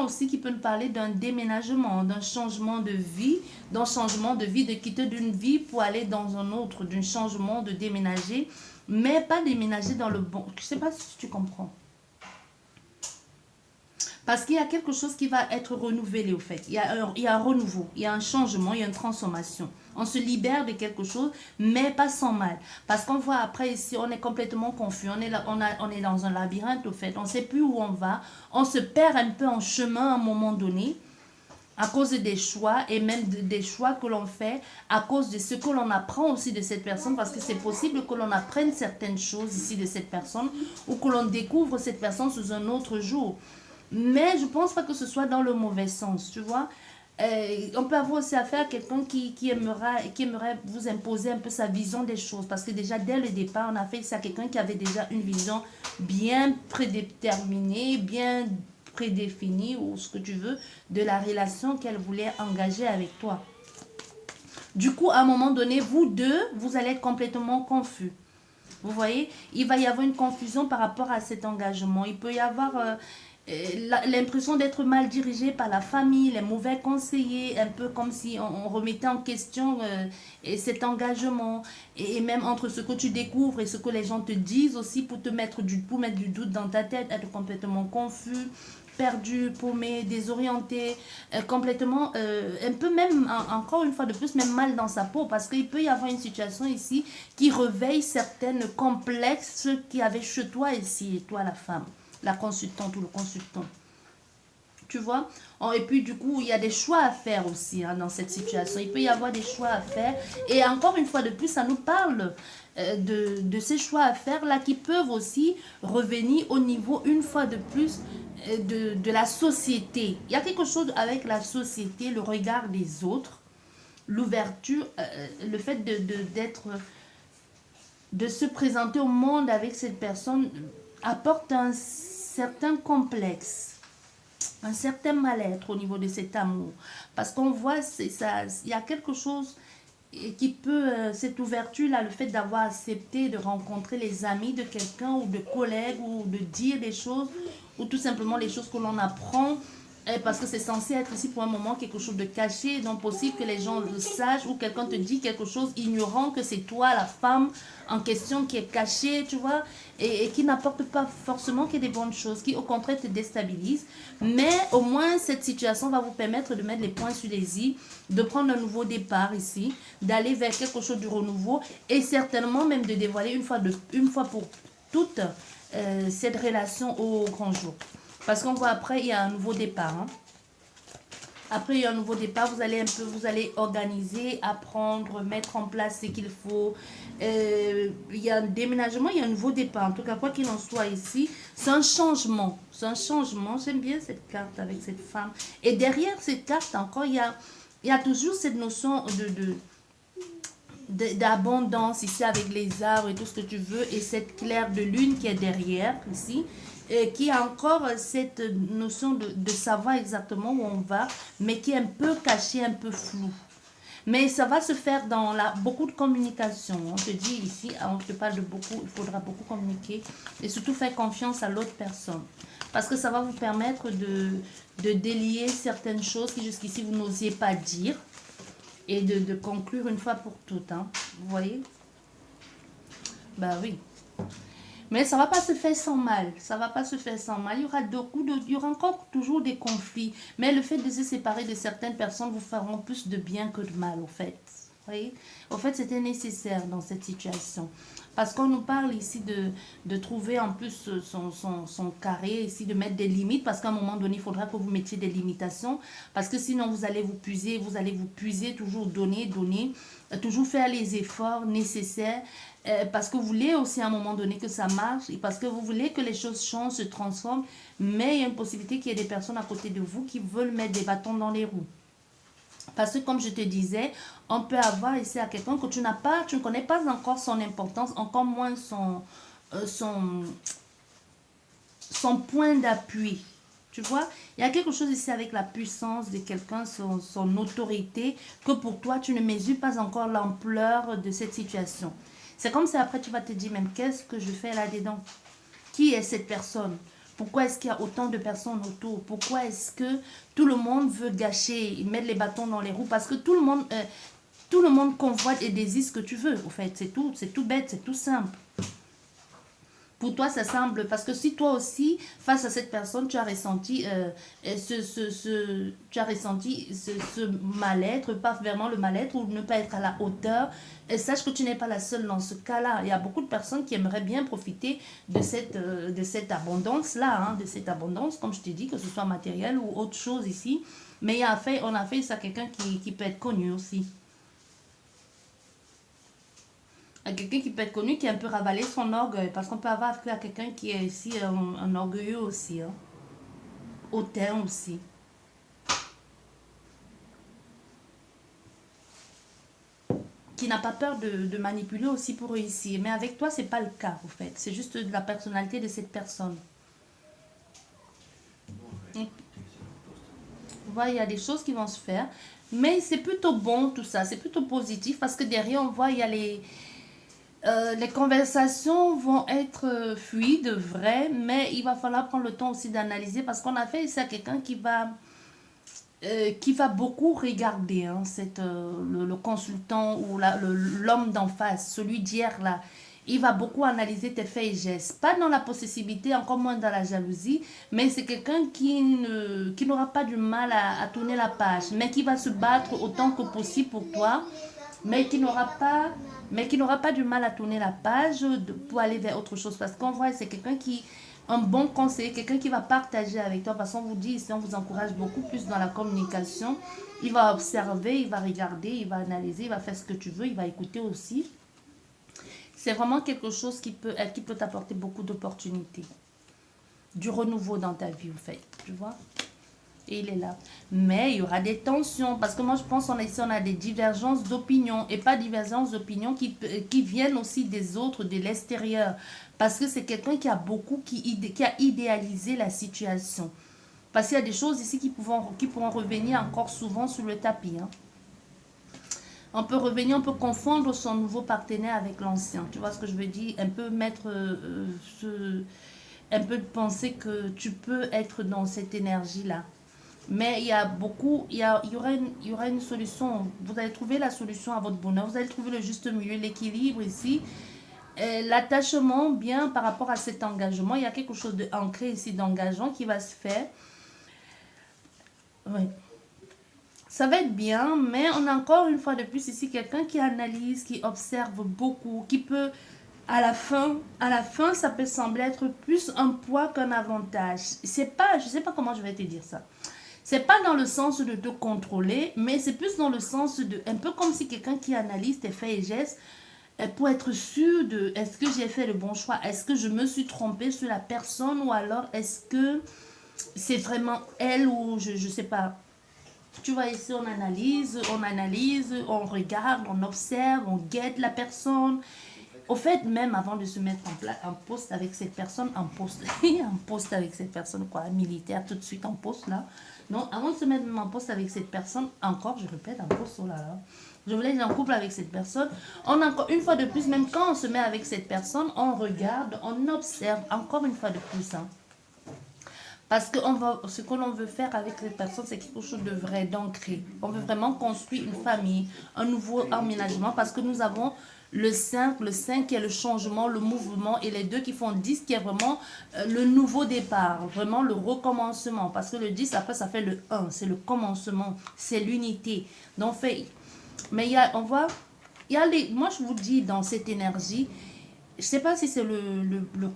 aussi qui peut nous parler d'un déménagement, d'un changement de vie, de quitter d'une vie pour aller dans un autre, d'un changement de déménager, mais pas déménager dans le bon. Je ne sais pas si tu comprends. Parce qu'il y a quelque chose qui va être renouvelé au fait. Il y a un renouveau, il y a un changement, il y a une transformation. On se libère de quelque chose, mais pas sans mal. Parce qu'on voit après ici, on est complètement confus. On est dans un labyrinthe au fait. On ne sait plus où on va. On se perd un peu en chemin à un moment donné à cause des choix et même des choix que l'on fait, à cause de ce que l'on apprend aussi de cette personne, parce que c'est possible que l'on apprenne certaines choses ici de cette personne ou que l'on découvre cette personne sous un autre jour. Mais je pense pas que ce soit dans le mauvais sens, tu vois. On peut avoir aussi affaire à quelqu'un qui aimerait vous imposer un peu sa vision des choses. Parce que déjà, dès le départ, on a fait ça à quelqu'un qui avait déjà une vision bien prédéterminée, bien prédéfinie, ou ce que tu veux, de la relation qu'elle voulait engager avec toi. Du coup, à un moment donné, vous deux, vous allez être complètement confus. Vous voyez, il va y avoir une confusion par rapport à cet engagement. Il peut y avoir l'impression d'être mal dirigé par la famille, les mauvais conseillers, un peu comme si on remettait en question cet engagement. Et même entre ce que tu découvres et ce que les gens te disent aussi pour mettre du doute dans ta tête, être complètement confus, perdu, paumé, désorienté, complètement, un peu même, encore une fois de plus, même mal dans sa peau, parce qu'il peut y avoir une situation ici qui réveille certaines complexes qu'il y avait chez toi ici, et toi la femme, la consultante ou le consultant. Tu vois? Et puis du coup, il y a des choix à faire aussi hein, dans cette situation. Il peut y avoir des choix à faire. Et encore une fois de plus, ça nous parle de ces choix à faire là qui peuvent aussi revenir au niveau, une fois de plus, de la société. Il y a quelque chose avec la société, le regard des autres, l'ouverture, le fait de se présenter au monde avec cette personne apporte un certain complexe. un certain mal-être au niveau de cet amour. Parce qu'on voit, ça, il y a quelque chose qui peut, cette ouverture-là, le fait d'avoir accepté de rencontrer les amis de quelqu'un ou de collègues ou de dire des choses ou tout simplement les choses que l'on apprend parce que c'est censé être ici pour un moment quelque chose de caché, donc possible que les gens le sachent ou quelqu'un te dit quelque chose ignorant que c'est toi la femme en question qui est cachée, tu vois, et qui n'apporte pas forcément que des bonnes choses, qui au contraire te déstabilise. Mais au moins cette situation va vous permettre de mettre les points sur les i, de prendre un nouveau départ ici, d'aller vers quelque chose de renouveau et certainement même de dévoiler une fois pour toutes cette relation au grand jour. Parce qu'on voit après, il y a un nouveau départ. Hein. Après, il y a un nouveau départ. Vous allez organiser, apprendre, mettre en place ce qu'il faut. Il y a un déménagement, il y a un nouveau départ. En tout cas, quoi qu'il en soit ici, c'est un changement. C'est un changement. J'aime bien cette carte avec cette femme. Et derrière cette carte, encore, il y a toujours cette notion d'abondance ici avec les arbres et tout ce que tu veux. Et cette claire de lune qui est derrière ici. Qui a encore cette notion de savoir exactement où on va, mais qui est un peu caché, un peu flou. Mais ça va se faire dans beaucoup de communication. On te dit ici, on te parle de beaucoup, il faudra beaucoup communiquer et surtout faire confiance à l'autre personne. Parce que ça va vous permettre de délier certaines choses que jusqu'ici vous n'osiez pas dire et de conclure une fois pour toutes. Hein. Vous voyez? Bah oui. Mais ça ne va pas se faire sans mal. Ça ne va pas se faire sans mal. Il y aura encore toujours des conflits. Mais le fait de se séparer de certaines personnes vous feront plus de bien que de mal, au fait. Vous voyez? Au fait, c'était nécessaire dans cette situation. Parce qu'on nous parle ici de trouver en plus son carré, ici de mettre des limites. Parce qu'à un moment donné, il faudra que vous mettiez des limitations. Parce que sinon, vous allez vous puiser, toujours donner, toujours faire les efforts nécessaires. Parce que vous voulez aussi à un moment donné que ça marche. Et parce que vous voulez que les choses changent, se transforment. Mais il y a une possibilité qu'il y ait des personnes à côté de vous qui veulent mettre des bâtons dans les roues. Parce que comme je te disais, on peut avoir ici à quelqu'un que tu ne connais pas encore son importance, encore moins son point d'appui. Tu vois, il y a quelque chose ici avec la puissance de quelqu'un, son autorité, que pour toi, tu ne mesures pas encore l'ampleur de cette situation. C'est comme si après tu vas te dire, même qu'est-ce que je fais là-dedans? Qui est cette personne? Pourquoi est-ce qu'il y a autant de personnes autour? Pourquoi est-ce que tout le monde veut gâcher, mettre les bâtons dans les roues? Parce que tout le monde convoite et désire ce que tu veux. En fait, c'est tout bête, c'est tout simple. Pour toi, ça semble... Parce que si toi aussi, face à cette personne, tu as ressenti ce mal-être, pas vraiment le mal-être, ou ne pas être à la hauteur, sache que tu n'es pas la seule dans ce cas-là. Il y a beaucoup de personnes qui aimeraient bien profiter de cette abondance-là, hein, de cette abondance, comme je t'ai dit, que ce soit matériel ou autre chose ici. Mais on a fait ça à quelqu'un qui peut être connu aussi. À quelqu'un qui peut être connu, qui a un peu ravalé son orgueil. Parce qu'on peut avoir affaire à quelqu'un qui est ici un orgueilleux aussi. Hein. Hautain aussi. Qui n'a pas peur de manipuler aussi pour réussir. Mais avec toi, c'est pas le cas, en fait. C'est juste de la personnalité de cette personne. Voilà, il y a des choses qui vont se faire. Mais c'est plutôt bon tout ça. C'est plutôt positif parce que derrière, on voit, il y a les conversations vont être fluides, vraies, mais il va falloir prendre le temps aussi d'analyser parce qu'on a fait ici à quelqu'un qui va beaucoup regarder hein, le consultant ou l'homme d'en face, celui d'hier là. Il va beaucoup analyser tes faits et gestes. Pas dans la possessivité, encore moins dans la jalousie, mais c'est quelqu'un qui n'aura pas du mal à tourner la page, mais qui va se battre autant que possible pour toi, mais qui n'aura pas du mal à tourner la page pour aller vers autre chose. Parce qu'on voit, c'est quelqu'un un bon conseiller, quelqu'un qui va partager avec toi. Parce qu'on vous dit ici, on vous encourage beaucoup plus dans la communication. Il va observer, il va regarder, il va analyser, il va faire ce que tu veux, il va écouter aussi. C'est vraiment quelque chose qui peut t'apporter beaucoup d'opportunités. Du renouveau dans ta vie, en fait. Tu vois? Et il est là. Mais il y aura des tensions. Parce que moi, je pense qu'on a des divergences d'opinion. Et pas divergences d'opinion qui viennent aussi des autres, de l'extérieur. Parce que c'est quelqu'un qui a idéalisé la situation. Parce qu'il y a des choses ici qui pourront revenir encore souvent sur le tapis. Hein. On peut revenir, on peut confondre son nouveau partenaire avec l'ancien. Tu vois ce que je veux dire? Un peu mettre un peu de penser que tu peux être dans cette énergie-là. Mais il y a beaucoup, il y aura une solution. Vous allez trouver la solution à votre bonheur. Vous allez trouver le juste milieu, l'équilibre ici. L'attachement, bien par rapport à cet engagement. Il y a quelque chose d'ancré ici, d'engageant qui va se faire. Oui. Ça va être bien, mais on a encore une fois de plus ici quelqu'un qui analyse, qui observe beaucoup, qui peut, à la fin, ça peut sembler être plus un poids qu'un avantage. C'est pas, je sais pas comment je vais te dire ça. C'est pas dans le sens de te contrôler, mais c'est plus dans le sens de, un peu comme si quelqu'un qui analyse tes faits et gestes pour être sûr de, est-ce que j'ai fait le bon choix, est-ce que je me suis trompée sur la personne ou alors est-ce que c'est vraiment elle ou je sais pas. Tu vois, ici, on analyse, on regarde, on observe, on guette la personne. Au fait, même avant de se mettre en poste avec cette personne, en poste avec cette personne, quoi, militaire, tout de suite en poste, là. Non, avant de se mettre en poste avec cette personne, encore, je répète, en poste, oh là là. Je voulais être en couple avec cette personne. On encore une fois de plus, même quand on se met avec cette personne, on regarde, on observe, encore une fois de plus, hein. Parce que ce que l'on veut faire avec cette personne, c'est quelque chose de vrai, d'ancré. On veut vraiment construire une famille, un nouveau aménagement, parce que nous avons le 5 qui est le changement, le mouvement, et les deux qui font 10, qui est vraiment le nouveau départ, vraiment le recommencement. Parce que le 10, après, ça fait le 1, c'est le commencement, c'est l'unité. Donc, mais il y a, on voit, moi je vous dis, dans cette énergie, je ne sais pas si c'est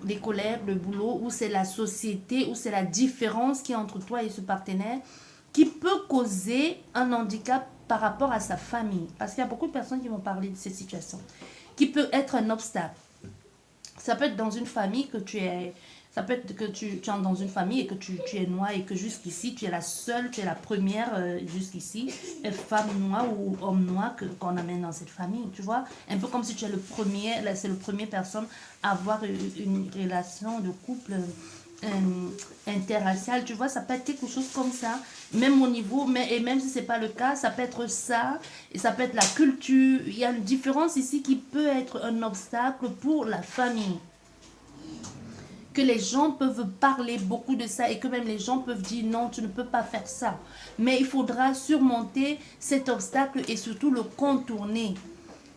les collègues, le boulot, ou c'est la société, ou c'est la différence qui est entre toi et ce partenaire, qui peut causer un handicap par rapport à sa famille. Parce qu'il y a beaucoup de personnes qui vont parler de cette situation, qui peut être un obstacle. Ça peut être dans une famille que tu es... Ça peut être que tu entres dans une famille et que tu es noire et que jusqu'ici, tu es la seule, tu es la première jusqu'ici, femme noire ou homme noir qu'on amène dans cette famille, tu vois. Un peu comme si tu es c'est le premier personne à avoir une relation de couple interracial, tu vois, ça peut être quelque chose comme ça, même au niveau, et même si c'est pas le cas, ça peut être ça, et ça peut être la culture. Il y a une différence ici qui peut être un obstacle pour la famille. Que les gens peuvent parler beaucoup de ça et que même les gens peuvent dire non, tu ne peux pas faire ça. Mais il faudra surmonter cet obstacle et surtout le contourner.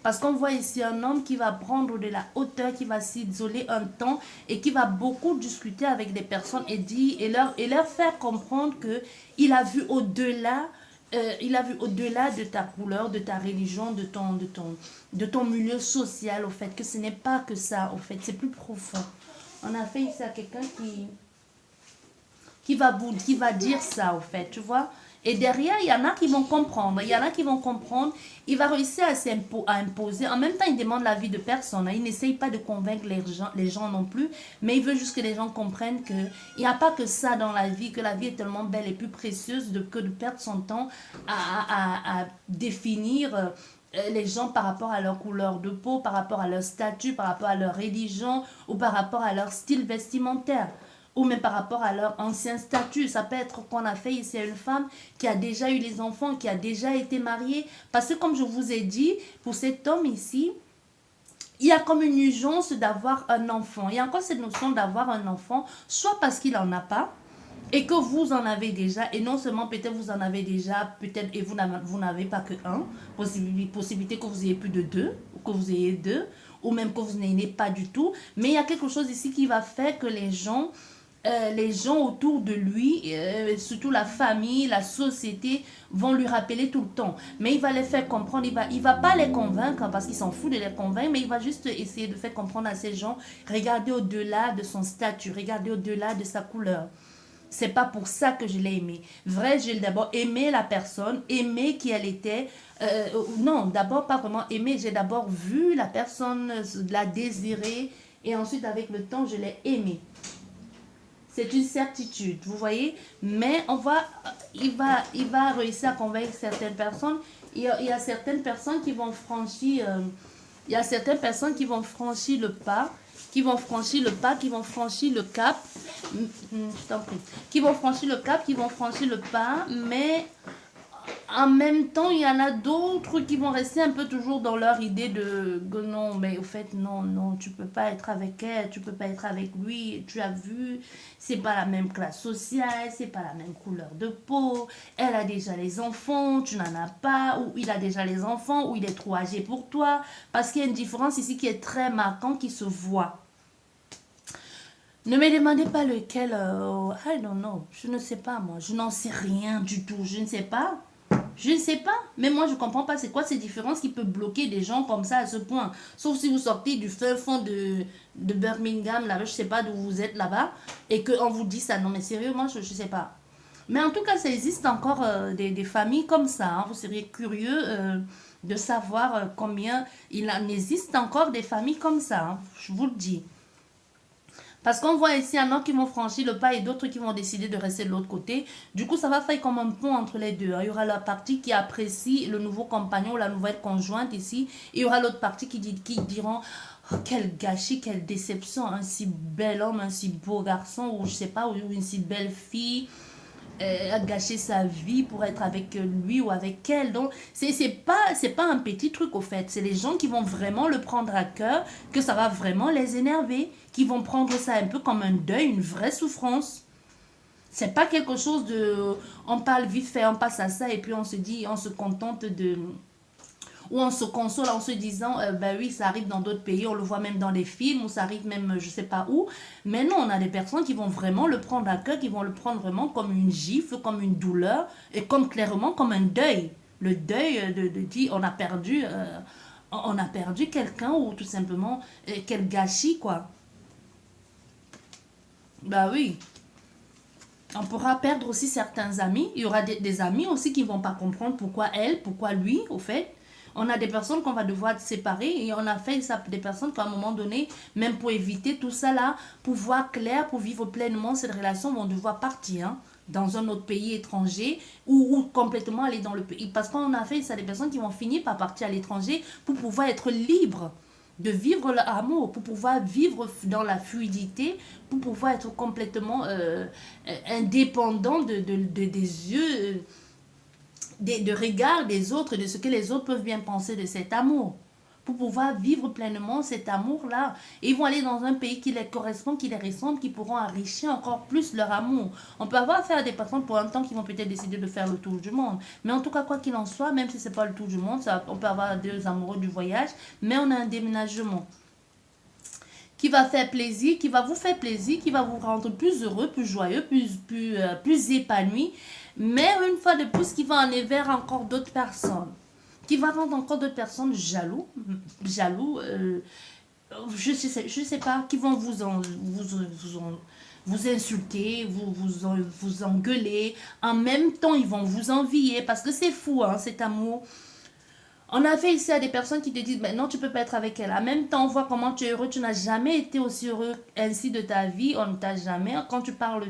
Parce qu'on voit ici un homme qui va prendre de la hauteur, qui va s'isoler un temps et qui va beaucoup discuter avec des personnes et leur faire comprendre qu'il a vu au-delà. Il a vu au-delà de ta couleur, de ta religion, de ton milieu social, au fait, que ce n'est pas que ça, au fait, c'est plus profond. On a fait ici à quelqu'un qui va dire ça, au fait, tu vois. Et derrière, il y en a qui vont comprendre. Il va réussir à imposer. En même temps, il demande l'avis de personne. Il n'essaye pas de convaincre les gens non plus. Mais il veut juste que les gens comprennent qu'il n'y a pas que ça dans la vie. Que la vie est tellement belle et plus précieuse que de perdre son temps à définir les gens par rapport à leur couleur de peau, par rapport à leur statut, par rapport à leur religion ou par rapport à leur style vestimentaire. Ou même par rapport à leur ancien statut. Ça peut être qu'on a fait ici à une femme qui a déjà eu les enfants, qui a déjà été mariée. Parce que comme je vous ai dit, pour cet homme ici, il y a comme une urgence d'avoir un enfant. Il y a encore cette notion d'avoir un enfant, soit parce qu'il n'en a pas, et que vous en avez déjà, et non seulement peut-être vous en avez déjà, peut-être et vous n'avez pas que un, possibilité que vous ayez plus de deux, ou que vous ayez deux, ou même que vous n'ayez pas du tout. Mais il y a quelque chose ici qui va faire que les gens autour de lui, surtout la famille, la société, vont lui rappeler tout le temps. Mais il va les faire comprendre, il va pas les convaincre parce qu'il s'en fout de les convaincre, mais il va juste essayer de faire comprendre à ces gens, regardez au-delà de son statut, regardez au-delà de sa couleur. C'est pas pour ça que je l'ai aimé. Vrai, j'ai d'abord aimé la personne, aimé qui elle était. Non, d'abord pas vraiment aimé. J'ai d'abord vu la personne, la désirer, et ensuite avec le temps, je l'ai aimé. C'est une certitude, vous voyez. Mais il va réussir à convaincre certaines personnes. Il y a certaines personnes qui vont franchir, le pas, qui vont franchir le cap, Je t'en prie. Qui vont franchir le cap, qui vont franchir le pas, mais en même temps, il y en a d'autres qui vont rester un peu toujours dans leur idée de que non, mais au fait, non, non, tu peux pas être avec elle, tu peux pas être avec lui, tu as vu, c'est pas la même classe sociale, c'est pas la même couleur de peau, elle a déjà les enfants, tu n'en as pas, ou il a déjà les enfants, ou il est trop âgé pour toi, parce qu'il y a une différence ici qui est très marquante, qui se voit. Ne me demandez pas lequel, I don't know, je ne sais pas moi, je n'en sais rien du tout, je ne sais pas. Je ne sais pas, mais moi je comprends pas c'est quoi ces différences qui peut bloquer des gens comme ça à ce point. Sauf si vous sortez du fin fond de Birmingham, là, je sais pas d'où vous êtes là-bas, et qu'on vous dit ça. Non mais sérieux, moi je sais pas. Mais en tout cas, ça existe encore des familles comme ça, hein. Vous seriez curieux de savoir combien il en existe encore des familles comme ça, hein. Je vous le dis. Parce qu'on voit ici un autre qui vont franchir le pas et d'autres qui vont décider de rester de l'autre côté. Du coup, ça va faire comme un pont entre les deux. Il y aura la partie qui apprécie le nouveau compagnon ou la nouvelle conjointe ici. Et il y aura l'autre partie qui diront oh, quel gâchis, quelle déception, un si bel homme, un si beau garçon, ou je sais pas, ou une si belle fille a gâché sa vie pour être avec lui ou avec elle. Donc, c'est pas un petit truc au fait. C'est les gens qui vont vraiment le prendre à cœur, que ça va vraiment les énerver, qui vont prendre ça un peu comme un deuil, une vraie souffrance. C'est pas quelque chose de... On parle vite fait, on passe à ça et puis on se dit, on se contente de... Ou on se console en se disant, ben oui, ça arrive dans d'autres pays, on le voit même dans les films, ou ça arrive même je sais pas où. Mais non, on a des personnes qui vont vraiment le prendre à cœur, qui vont le prendre vraiment comme une gifle, comme une douleur, et comme clairement comme un deuil. Le deuil de dire, on a perdu quelqu'un, ou tout simplement, quel gâchis, quoi. Bah oui. On pourra perdre aussi certains amis. Il y aura des amis aussi qui ne vont pas comprendre pourquoi elle, pourquoi lui, au fait. On a des personnes qu'on va devoir séparer et on a fait ça des personnes qu'à un moment donné, même pour éviter tout ça là, pour voir clair, pour vivre pleinement cette relation, vont devoir partir hein, dans un autre pays étranger ou complètement aller dans le pays. Parce qu'on a fait ça des personnes qui vont finir par partir à l'étranger pour pouvoir être libres de vivre l'amour, pour pouvoir vivre dans la fluidité, pour pouvoir être complètement indépendant des yeux, de regard des autres, de ce que les autres peuvent bien penser de cet amour. Pour pouvoir vivre pleinement cet amour-là. Et ils vont aller dans un pays qui les correspond, qui les ressemble, qui pourront enrichir encore plus leur amour. On peut avoir affaire à des personnes pour un temps qui vont peut-être décider de faire le tour du monde. Mais en tout cas, quoi qu'il en soit, même si ce n'est pas le tour du monde, on peut avoir deux amoureux du voyage, mais on a un déménagement qui va faire plaisir, qui va vous faire plaisir, qui va vous rendre plus heureux, plus joyeux, plus épanoui. Mais une fois de plus, qui va enlever vers encore d'autres personnes. Qui va rendre encore d'autres personnes jaloux, je sais pas, qui vont vous insulter, vous engueuler. En même temps, ils vont vous envier parce que c'est fou, hein, cet amour. On a fait ici à des personnes qui te disent, ben non, tu peux pas être avec elle. En même temps, on voit comment tu es heureux. Tu n'as jamais été aussi heureux ainsi de ta vie. On ne t'a jamais. Quand tu parles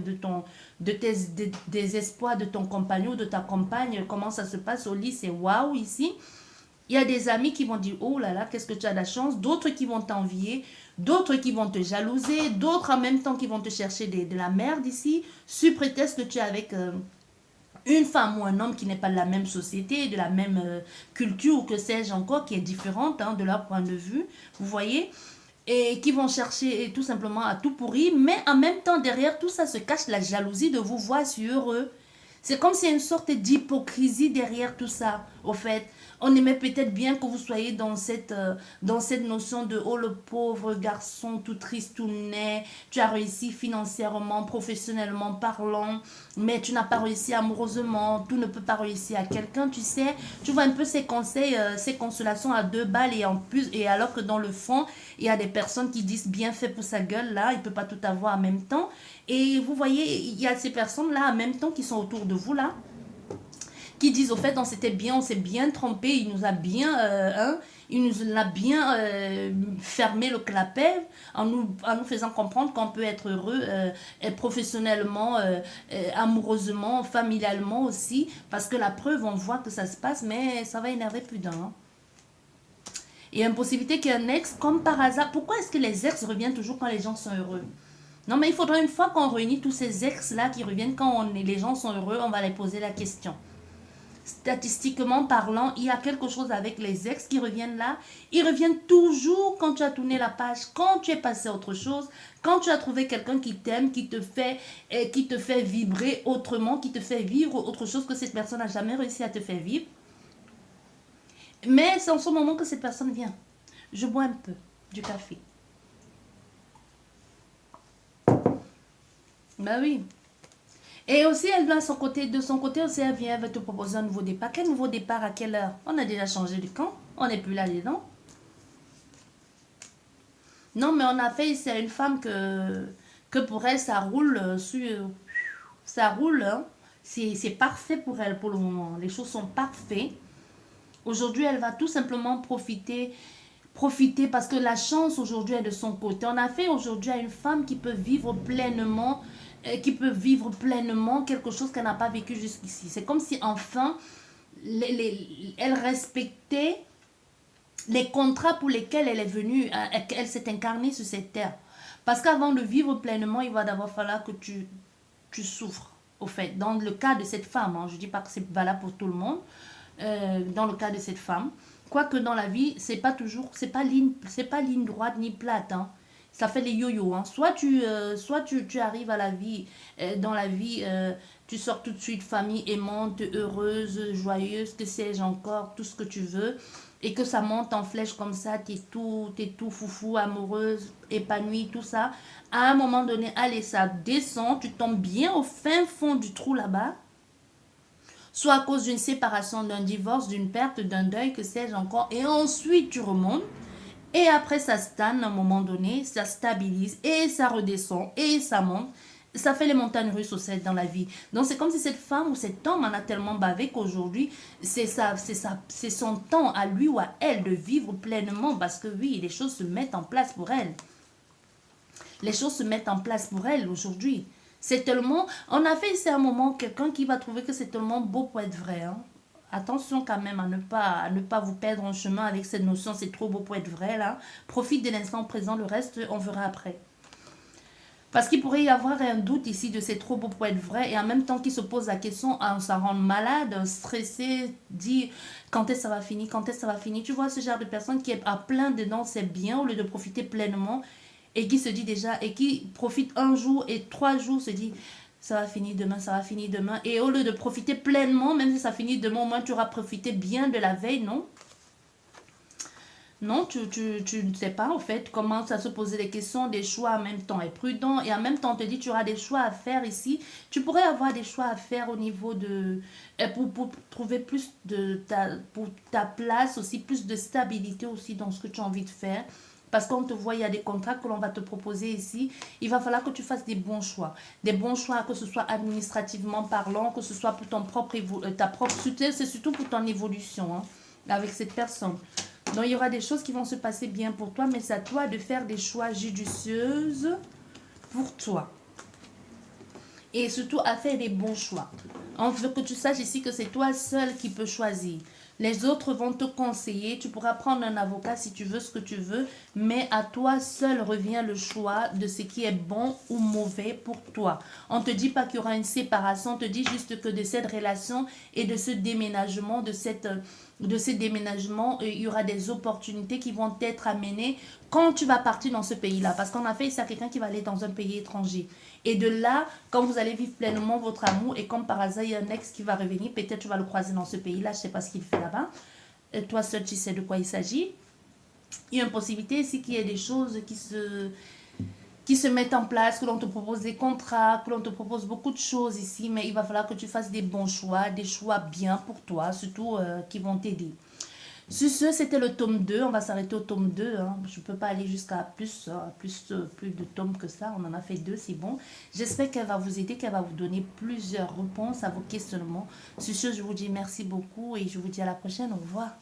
des espoirs de ton compagnon ou de ta compagne, comment ça se passe au lit, c'est waouh ici. Il y a des amis qui vont dire, oh là là, qu'est-ce que tu as de la chance. D'autres qui vont t'envier. D'autres qui vont te jalouser. D'autres en même temps qui vont te chercher de la merde ici. Sous prétexte que tu es avec... une femme ou un homme qui n'est pas de la même société, de la même culture ou que sais-je encore, qui est différente hein, de leur point de vue, vous voyez, et qui vont chercher tout simplement à tout pourrir, mais en même temps, derrière tout ça se cache la jalousie de vous voir si heureux. C'est comme s'il y a une sorte d'hypocrisie derrière tout ça, au fait. On aimait peut-être bien que vous soyez dans cette notion de oh le pauvre garçon tout triste, tout net, tu as réussi financièrement, professionnellement parlant, mais tu n'as pas réussi amoureusement, tout ne peut pas réussir à quelqu'un, tu sais. Tu vois un peu ces conseils, ces consolations à deux balles et en plus, et alors que dans le fond, il y a des personnes qui disent bien fait pour sa gueule, là, il ne peut pas tout avoir en même temps. Et vous voyez, il y a ces personnes-là en même temps qui sont autour de vous, là, qui disent au fait on s'était bien, on s'est bien trompé, il nous a bien il nous a bien fermé le clapet en nous faisant comprendre qu'on peut être heureux professionnellement, amoureusement, familialement aussi, parce que la preuve on voit que ça se passe, mais ça va énerver plus d'un. Hein. Il y a une possibilité qu'un ex, comme par hasard, pourquoi est-ce que les ex reviennent toujours quand les gens sont heureux? Non, mais il faudra une fois qu'on réunit tous ces ex-là qui reviennent quand les gens sont heureux, on va les poser la question. Statistiquement parlant, il y a quelque chose avec les ex qui reviennent là. Ils reviennent toujours quand tu as tourné la page, quand tu es passé à autre chose, quand tu as trouvé quelqu'un qui t'aime, qui te fait vibrer autrement, qui te fait vivre autre chose que cette personne n'a jamais réussi à te faire vivre. Mais c'est en ce moment que cette personne vient. Je bois un peu du café. Ben oui. Et aussi, elle doit de son côté aussi, elle vient, elle va te proposer un nouveau départ. Quel nouveau départ, à quelle heure? On a déjà changé de camp. On n'est plus là-dedans. Non, mais on a fait, c'est une femme que pour elle, ça roule ça roule. Hein. C'est parfait pour elle pour le moment. Les choses sont parfaites. Aujourd'hui, elle va tout simplement profiter parce que la chance aujourd'hui est de son côté. On a fait aujourd'hui à une femme qui peut vivre pleinement quelque chose qu'elle n'a pas vécu jusqu'ici. C'est comme si enfin elle respectait les contrats pour lesquels elle est venue, elle s'est incarnée sur cette terre. Parce qu'avant de vivre pleinement, il va d'abord falloir que tu souffres. Au fait, dans le cas de cette femme, hein, je ne dis pas que c'est valable pour tout le monde, dans le cas de cette femme, quoique dans la vie, c'est pas ligne droite ni plate. Hein. Ça fait les yo-yo. Hein. Soit tu arrives à la vie, dans la vie, tu sors tout de suite famille aimante, heureuse, joyeuse, que sais-je encore, tout ce que tu veux, et que ça monte en flèche comme ça, t'es tout foufou, amoureuse, épanouie, tout ça. À un moment donné, allez, ça descend, tu tombes bien au fin fond du trou là-bas, soit à cause d'une séparation, d'un divorce, d'une perte, d'un deuil, que sais-je encore, et ensuite tu remontes. Et après, ça stagne à un moment donné, ça stabilise et ça redescend et ça monte. Ça fait les montagnes russes aussi dans la vie. Donc, c'est comme si cette femme ou cet homme en a tellement bavé qu'aujourd'hui, c'est son temps à lui ou à elle de vivre pleinement parce que oui, les choses se mettent en place pour elle. Les choses se mettent en place pour elle aujourd'hui. C'est tellement... On a fait ici un moment quelqu'un qui va trouver que c'est tellement beau pour être vrai. Hein. Attention quand même à ne pas vous perdre en chemin avec cette notion, c'est trop beau pour être vrai là. Profite de l'instant présent, le reste on verra après. Parce qu'il pourrait y avoir un doute ici de c'est trop beau pour être vrai et en même temps qu'il se pose la question, on s'en rend malade, stressé, dit quand est-ce que ça va finir, quand est-ce que ça va finir. Tu vois ce genre de personne qui est à plein dedans, c'est bien au lieu de profiter pleinement et qui se dit déjà, et qui profite un jour et 3 jours se dit ça va finir demain, ça va finir demain. Et au lieu de profiter pleinement, même si ça finit demain, au moins tu auras profité bien de la veille, non? Non, tu ne sais pas en fait, commence à se poser des questions, des choix en même temps et prudent. Et en même temps, on te dit tu auras des choix à faire ici. Tu pourrais avoir des choix à faire au niveau de... Pour trouver plus pour ta place aussi, plus de stabilité aussi dans ce que tu as envie de faire. Parce qu'on te voit, il y a des contrats que l'on va te proposer ici. Il va falloir que tu fasses des bons choix. Des bons choix, que ce soit administrativement parlant, que ce soit pour ton ta propre soutien, c'est surtout pour ton évolution hein, avec cette personne. Donc, il y aura des choses qui vont se passer bien pour toi, mais c'est à toi de faire des choix judicieux pour toi. Et surtout à faire des bons choix. On veut que tu saches ici que c'est toi seul qui peux choisir. Les autres vont te conseiller. Tu pourras prendre un avocat si tu veux ce que tu veux. Mais à toi seul revient le choix de ce qui est bon ou mauvais pour toi. On ne te dit pas qu'il y aura une séparation. On te dit juste que de cette relation et de ce déménagement, de ces déménagements, il y aura des opportunités qui vont être amenées quand tu vas partir dans ce pays-là. Parce qu'on a fait ça à quelqu'un qui va aller dans un pays étranger. Et de là, quand vous allez vivre pleinement votre amour, et comme par hasard, il y a un ex qui va revenir, peut-être tu vas le croiser dans ce pays-là, je ne sais pas ce qu'il fait là-bas. Et toi seul, tu sais de quoi il s'agit. Il y a une possibilité ici qu'il y ait des choses qui se mettent en place, que l'on te propose des contrats, que l'on te propose beaucoup de choses ici, mais il va falloir que tu fasses des bons choix, des choix bien pour toi, surtout qui vont t'aider. Sur ce, c'était le tome 2. On va s'arrêter au tome 2. Hein. Je ne peux pas aller jusqu'à plus de tomes que ça. On en a fait 2, c'est bon. J'espère qu'elle va vous aider, qu'elle va vous donner plusieurs réponses à vos questionnements. Sur ce, je vous dis merci beaucoup et je vous dis à la prochaine. Au revoir.